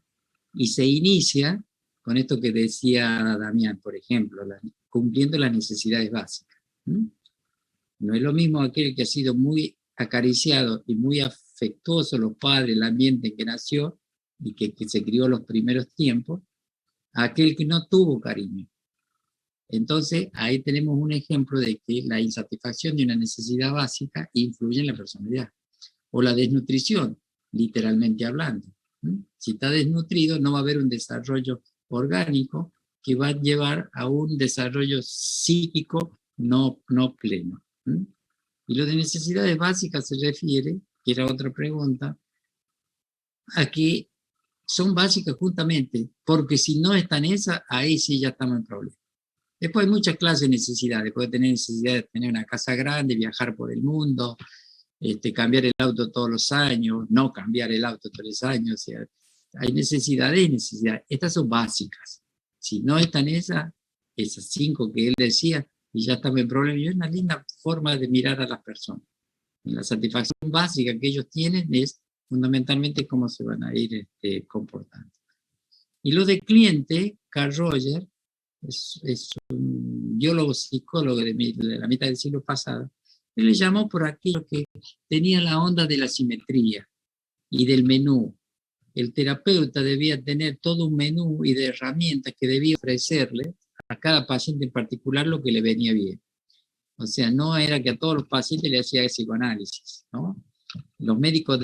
A: Y se inicia con esto que decía Damián, por ejemplo, cumpliendo las necesidades básicas. No es lo mismo aquel que ha sido muy acariciado y muy afectuoso los padres, el ambiente en que nació y que se crió los primeros tiempos, a aquel que no tuvo cariño. Entonces, ahí tenemos un ejemplo de que la insatisfacción de una necesidad básica influye en la personalidad. O la desnutrición, literalmente hablando. Si está desnutrido, no va a haber un desarrollo orgánico que va a llevar a un desarrollo psíquico no pleno. Y lo de necesidades básicas se refiere, que era otra pregunta, a que son básicas justamente, porque si no están esas, ahí sí ya estamos en problemas. Después hay muchas clases de necesidades. Puede tener necesidad de tener una casa grande, viajar por el mundo, cambiar el auto todos los años, no cambiar el auto todos los años. O sea, Hay necesidades y necesidades. Estas son básicas. Si no están esas 5 que él decía, y ya estamos en problema, y es una linda forma de mirar a las personas. Y la satisfacción básica que ellos tienen es fundamentalmente cómo se van a ir comportando. Y lo de cliente, Carl Rogers, es un biólogo psicólogo de la mitad del siglo pasado. Él le llamó por aquello que tenía la onda de la simetría y del menú. El terapeuta debía tener todo un menú y de herramientas que debía ofrecerle a cada paciente en particular lo que le venía bien. O sea, no era que a todos los pacientes le hacía psicoanálisis, ¿no? Los médicos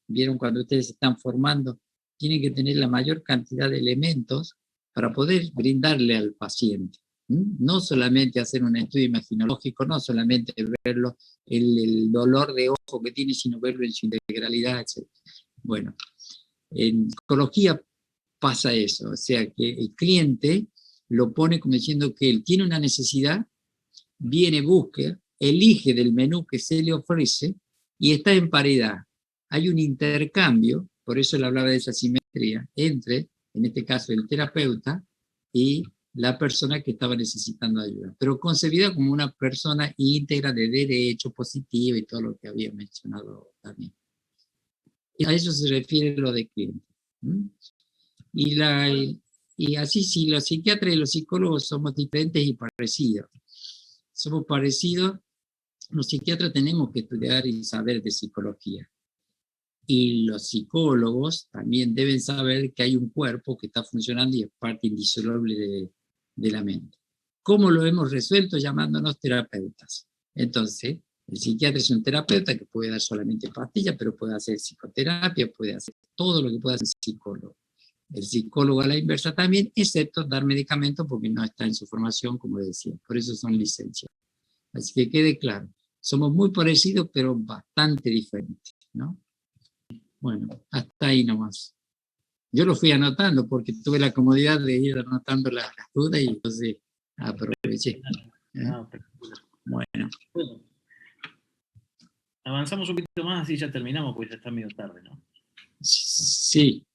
A: vieron cuando ustedes se están formando, tienen que tener la mayor cantidad de elementos para poder brindarle al paciente. No solamente hacer un estudio imaginológico, no solamente verlo, el dolor de ojo que tiene, sino verlo en su integralidad, etc. Bueno, en psicología pasa eso, o sea que el cliente lo pone como diciendo que él tiene una necesidad, viene, busca, elige del menú que se le ofrece y está en paridad. Hay un intercambio, por eso él hablaba de esa simetría, entre, en este caso, el terapeuta y la persona que estaba necesitando ayuda, pero concebida como una persona íntegra de derecho, positiva y todo lo que había mencionado también. A eso se refiere lo de cliente. Y así, si los psiquiatras y los psicólogos somos diferentes y parecidos. Somos parecidos, los psiquiatras tenemos que estudiar y saber de psicología. Y los psicólogos también deben saber que hay un cuerpo que está funcionando y es parte indisoluble de la mente. ¿Cómo lo hemos resuelto? Llamándonos terapeutas. Entonces, el psiquiatra es un terapeuta que puede dar solamente pastillas, pero puede hacer psicoterapia, puede hacer todo lo que puede hacer el psicólogo. El psicólogo a la inversa también, excepto dar medicamentos porque no está en su formación, como decía. Por eso son licenciados. Así que quede claro, somos muy parecidos, pero bastante diferentes, ¿no? Bueno, hasta ahí nomás. Yo lo fui anotando porque tuve la comodidad de ir anotando las dudas y entonces aproveché. Bueno.
B: Avanzamos un poquito más, así ya terminamos, porque ya está medio tarde, ¿no?
A: Sí.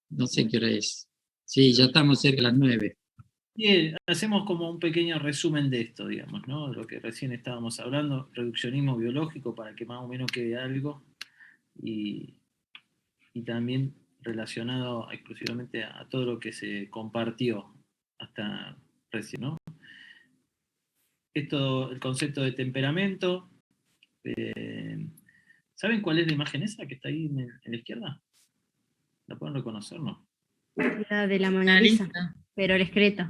A: No sé qué hora es. Sí, ya estamos cerca de las 9.
B: Bien, hacemos como un pequeño resumen de esto, digamos, ¿no? Lo que recién estábamos hablando, reduccionismo biológico, para que más o menos quede algo, y también relacionado exclusivamente a todo lo que se compartió hasta recién, ¿no? Esto, el concepto de temperamento. ¿Saben cuál es la imagen esa que está ahí en la izquierda? ¿La pueden reconocer, no?
I: La de la Mona Lisa, pero el excreto.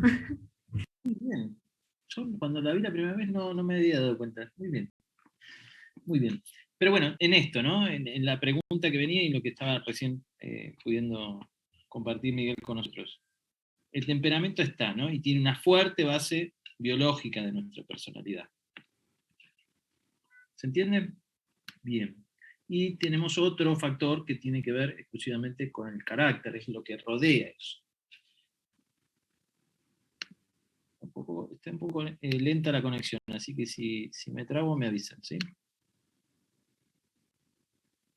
B: Muy bien. Yo cuando la vi la primera vez no me había dado cuenta. Muy bien. Muy bien. Pero bueno, en esto, ¿no? En la pregunta que venía y lo que estaba recién pudiendo compartir Miguel con nosotros. El temperamento está, ¿no? Y tiene una fuerte base biológica de nuestra personalidad. ¿Se entiende? Bien. Y tenemos otro factor que tiene que ver exclusivamente con el carácter, es lo que rodea eso. Está un poco lenta la conexión, así que si me trabo me avisan, ¿sí?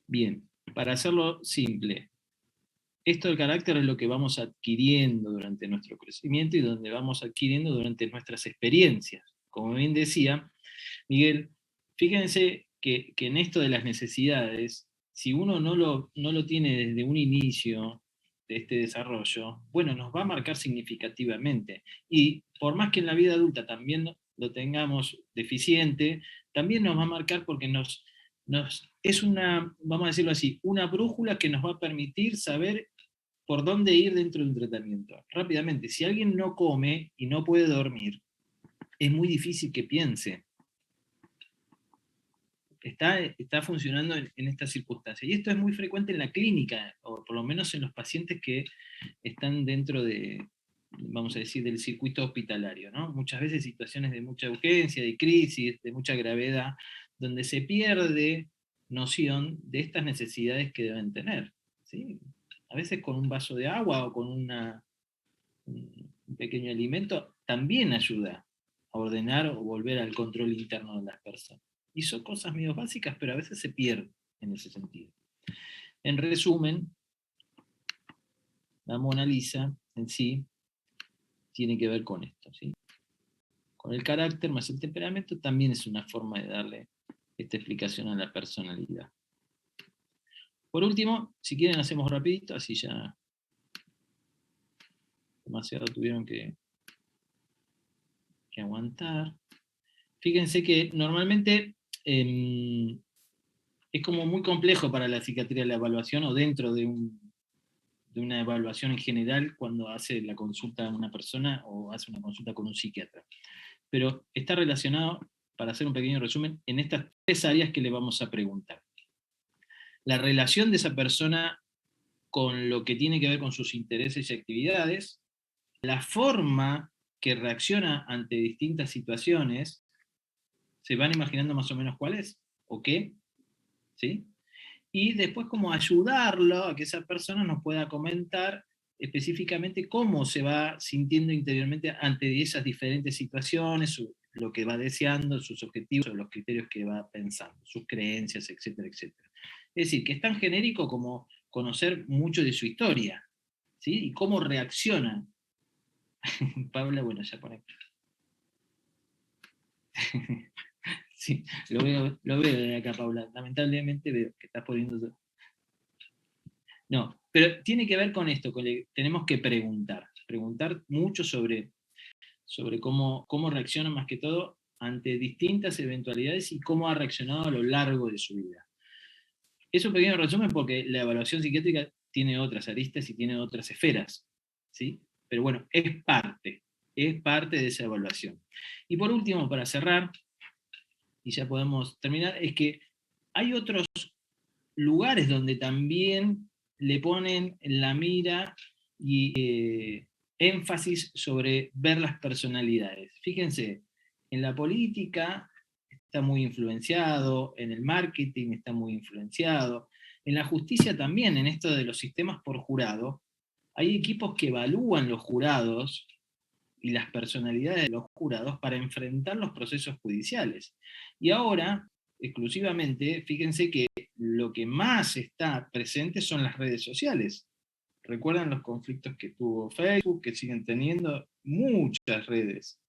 B: Bien, para hacerlo simple, esto del carácter es lo que vamos adquiriendo durante nuestro crecimiento y donde vamos adquiriendo durante nuestras experiencias. Como bien decía Miguel, fíjense que en esto de las necesidades, si uno no lo tiene desde un inicio de este desarrollo, bueno, nos va a marcar significativamente. Y por más que en la vida adulta también lo tengamos deficiente, también nos va a marcar porque es una, vamos a decirlo así, una brújula que nos va a permitir saber por dónde ir dentro de un tratamiento. Rápidamente, si alguien no come y no puede dormir, es muy difícil que piense. Está funcionando en estas circunstancias. Y esto es muy frecuente en la clínica, o por lo menos en los pacientes que están dentro de, vamos a decir, del circuito hospitalario, ¿no? Muchas veces situaciones de mucha urgencia, de crisis, de mucha gravedad, donde se pierde noción de estas necesidades que deben tener, ¿sí? A veces con un vaso de agua o con un pequeño alimento también ayuda a ordenar o volver al control interno de las personas. Y son cosas medio básicas, pero a veces se pierden en ese sentido. En resumen, la Mona Lisa en sí tiene que ver con esto, ¿sí? Con el carácter más el temperamento también es una forma de darle esta explicación a la personalidad. Por último, si quieren hacemos rapidito, así ya demasiado tuvieron que aguantar. Fíjense que normalmente es como muy complejo para la psiquiatría la evaluación, o dentro de una evaluación en general, cuando hace la consulta a una persona o hace una consulta con un psiquiatra. Pero está relacionado, para hacer un pequeño resumen, en estas 3 áreas que le vamos a preguntar. La relación de esa persona con lo que tiene que ver con sus intereses y actividades, la forma que reacciona ante distintas situaciones, ¿se van imaginando más o menos cuál es? ¿O qué? ¿Sí? Y después cómo ayudarlo a que esa persona nos pueda comentar específicamente cómo se va sintiendo interiormente ante esas diferentes situaciones, lo que va deseando, sus objetivos, los criterios que va pensando, sus creencias, etcétera, etcétera. Es decir, que es tan genérico como conocer mucho de su historia, ¿sí? Y cómo reacciona. Paula, bueno, ya pone. Sí, lo veo de acá, Paula. Lamentablemente veo que estás poniendo... No, pero tiene que ver con esto, tenemos que preguntar mucho sobre cómo reacciona más que todo ante distintas eventualidades y cómo ha reaccionado a lo largo de su vida. Es un pequeño resumen porque la evaluación psiquiátrica tiene otras aristas y tiene otras esferas, ¿sí? Pero bueno, es parte de esa evaluación. Y por último, para cerrar, y ya podemos terminar, es que hay otros lugares donde también le ponen la mira y énfasis sobre ver las personalidades. Fíjense, en la política está muy influenciado, en el marketing está muy influenciado, en la justicia también, en esto de los sistemas por jurado, hay equipos que evalúan los jurados y las personalidades de los jurados para enfrentar los procesos judiciales. Y ahora, exclusivamente, fíjense que lo que más está presente son las redes sociales. ¿Recuerdan los conflictos que tuvo Facebook, que siguen teniendo muchas redes?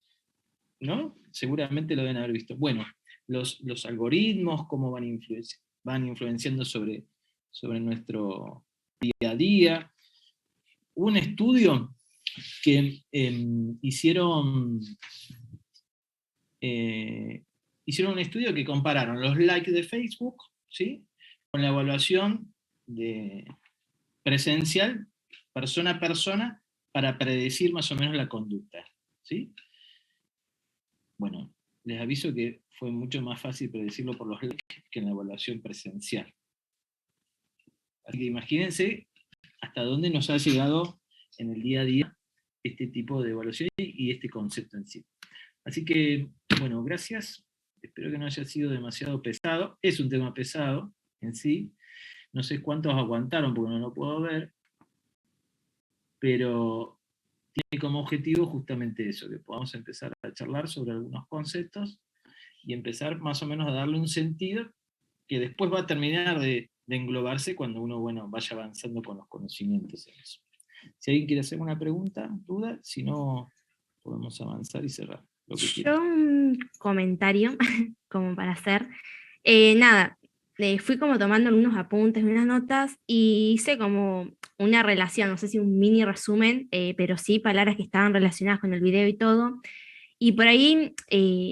B: ¿No? Seguramente lo deben haber visto. Bueno, los algoritmos, cómo van influenciando sobre nuestro día a día. Un estudio que hicieron un estudio que compararon los likes de Facebook, ¿sí?, con la evaluación presencial, persona a persona, para predecir más o menos la conducta, ¿sí? Bueno, les aviso que fue mucho más fácil predecirlo por los likes que en la evaluación presencial. Así que imagínense hasta dónde nos ha llegado en el día a día este tipo de evaluación y este concepto en sí. Así que, bueno, gracias. Espero que no haya sido demasiado pesado. Es un tema pesado en sí. No sé cuántos aguantaron porque no lo puedo ver, pero tiene como objetivo justamente eso, que podamos empezar a charlar sobre algunos conceptos y empezar más o menos a darle un sentido que después va a terminar de englobarse cuando uno, bueno, vaya avanzando con los conocimientos en eso. Si alguien quiere hacer una pregunta, duda, si no, podemos avanzar y cerrar.
I: Yo un comentario como para hacer. Nada, fui como tomando algunos apuntes, unas notas, y hice como una relación, no sé si un mini resumen, pero sí palabras que estaban relacionadas con el video y todo. Y por ahí,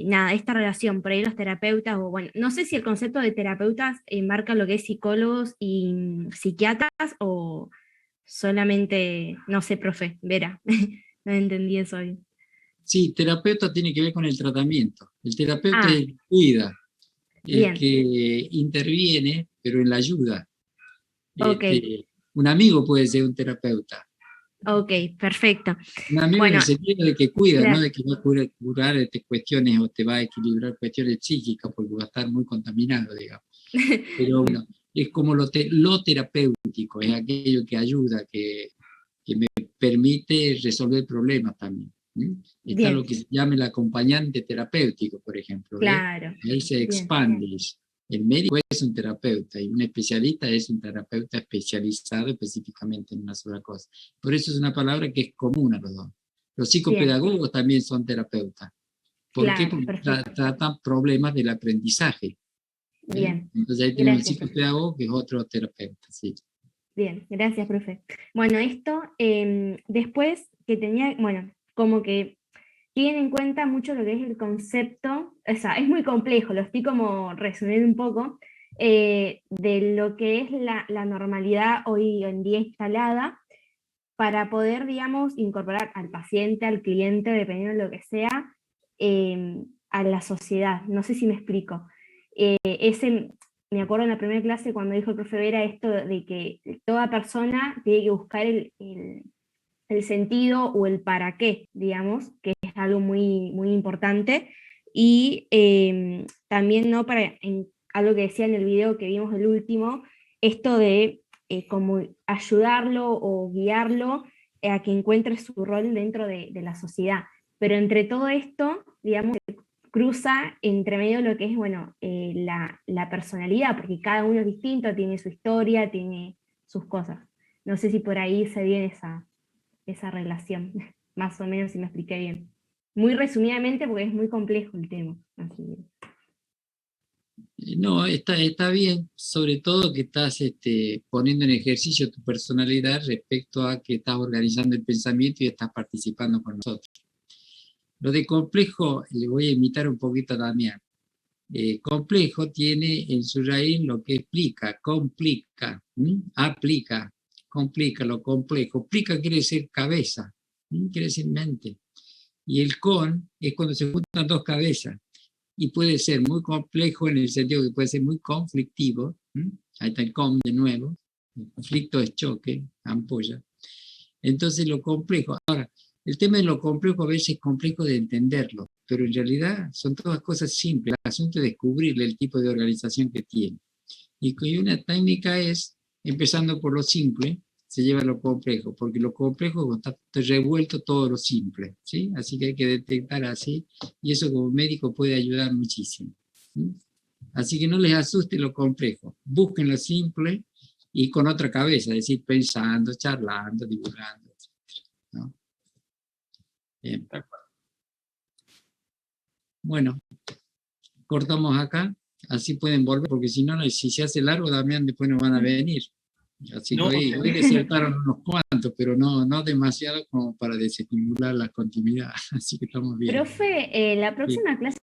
I: nada, esta relación, por ahí los terapeutas, o bueno, no sé si el concepto de terapeutas marca lo que es psicólogos y psiquiatras, o solamente, no sé, profe, Vera, no entendí eso bien.
A: Sí, terapeuta tiene que ver con el tratamiento. El terapeuta es el que cuida, el que interviene, pero en la ayuda.
I: Okay.
A: Un amigo puede ser un terapeuta.
I: Ok, perfecto.
A: Un amigo en el sentido de que cuida, claro, no de que va a curar cuestiones o te va a equilibrar cuestiones psíquicas, porque va a estar muy contaminado, digamos. Pero bueno, es como lo terapéutico, es aquello que ayuda, que me permite resolver problemas también. Está lo que se llama el acompañante terapéutico, por ejemplo.
I: Claro.
A: Ahí se expande. El médico es un terapeuta y un especialista es un terapeuta especializado específicamente en una sola cosa. Por eso es una palabra que es común a los dos. Los psicopedagogos también son terapeutas. ¿Por qué?
I: Claro,
A: Porque tratan problemas del aprendizaje.
I: Bien.
A: Entonces ahí tenemos un
I: Gracias,
A: psicopedagogo que es otro terapeuta. Sí.
I: Bien, gracias, profe. Bueno, esto después que tenía, bueno, como que tiene en cuenta mucho lo que es el concepto, o sea, es muy complejo, lo estoy como resumiendo un poco, de lo que es la normalidad hoy en día instalada, para poder, digamos, incorporar al paciente, al cliente, dependiendo de lo que sea, a la sociedad. No sé si me explico. Me acuerdo en la primera clase cuando dijo el profe Vera esto de que toda persona tiene que buscar el sentido o el para qué, digamos, que es algo muy, muy importante. Y también, ¿no? Algo que decía en el video que vimos el último, esto de como ayudarlo o guiarlo a que encuentre su rol dentro de la sociedad. Pero entre todo esto, digamos, cruza entre medio lo que es, bueno, la personalidad, porque cada uno es distinto, tiene su historia, tiene sus cosas. No sé si por ahí se viene esa relación, más o menos, si me expliqué bien. Muy resumidamente, porque es muy complejo el tema. Así que...
A: No, está bien, sobre todo que estás poniendo en ejercicio tu personalidad respecto a que estás organizando el pensamiento y estás participando con nosotros. Lo de complejo, le voy a imitar un poquito a Damián. Complejo tiene en su raíz lo que explica, complica, aplica, complica, lo complejo. Plica quiere decir cabeza, quiere decir mente. Y el con es cuando se juntan dos cabezas. Y puede ser muy complejo en el sentido que puede ser muy conflictivo. Ahí está el con de nuevo. El conflicto es choque, ampolla. Entonces lo complejo. Ahora, el tema de lo complejo a veces es complejo de entenderlo, pero en realidad son todas cosas simples. El asunto es descubrirle el tipo de organización que tiene. Y una técnica es, empezando por lo simple, se lleva a lo complejo, porque lo complejo está revuelto todo lo simple, ¿sí? Así que hay que detectar así, y eso como médico puede ayudar muchísimo. Así que no les asuste lo complejo, busquen lo simple y con otra cabeza, es decir, pensando, charlando, divulgando, etc., ¿no? Bien. Bueno, cortamos acá, así pueden volver, porque si no, si se hace largo, Damián, después no van a venir. Así que hoy desertaron unos cuantos, pero no demasiado como para desestimular la continuidad. Así que estamos bien.
I: Profe, la próxima clase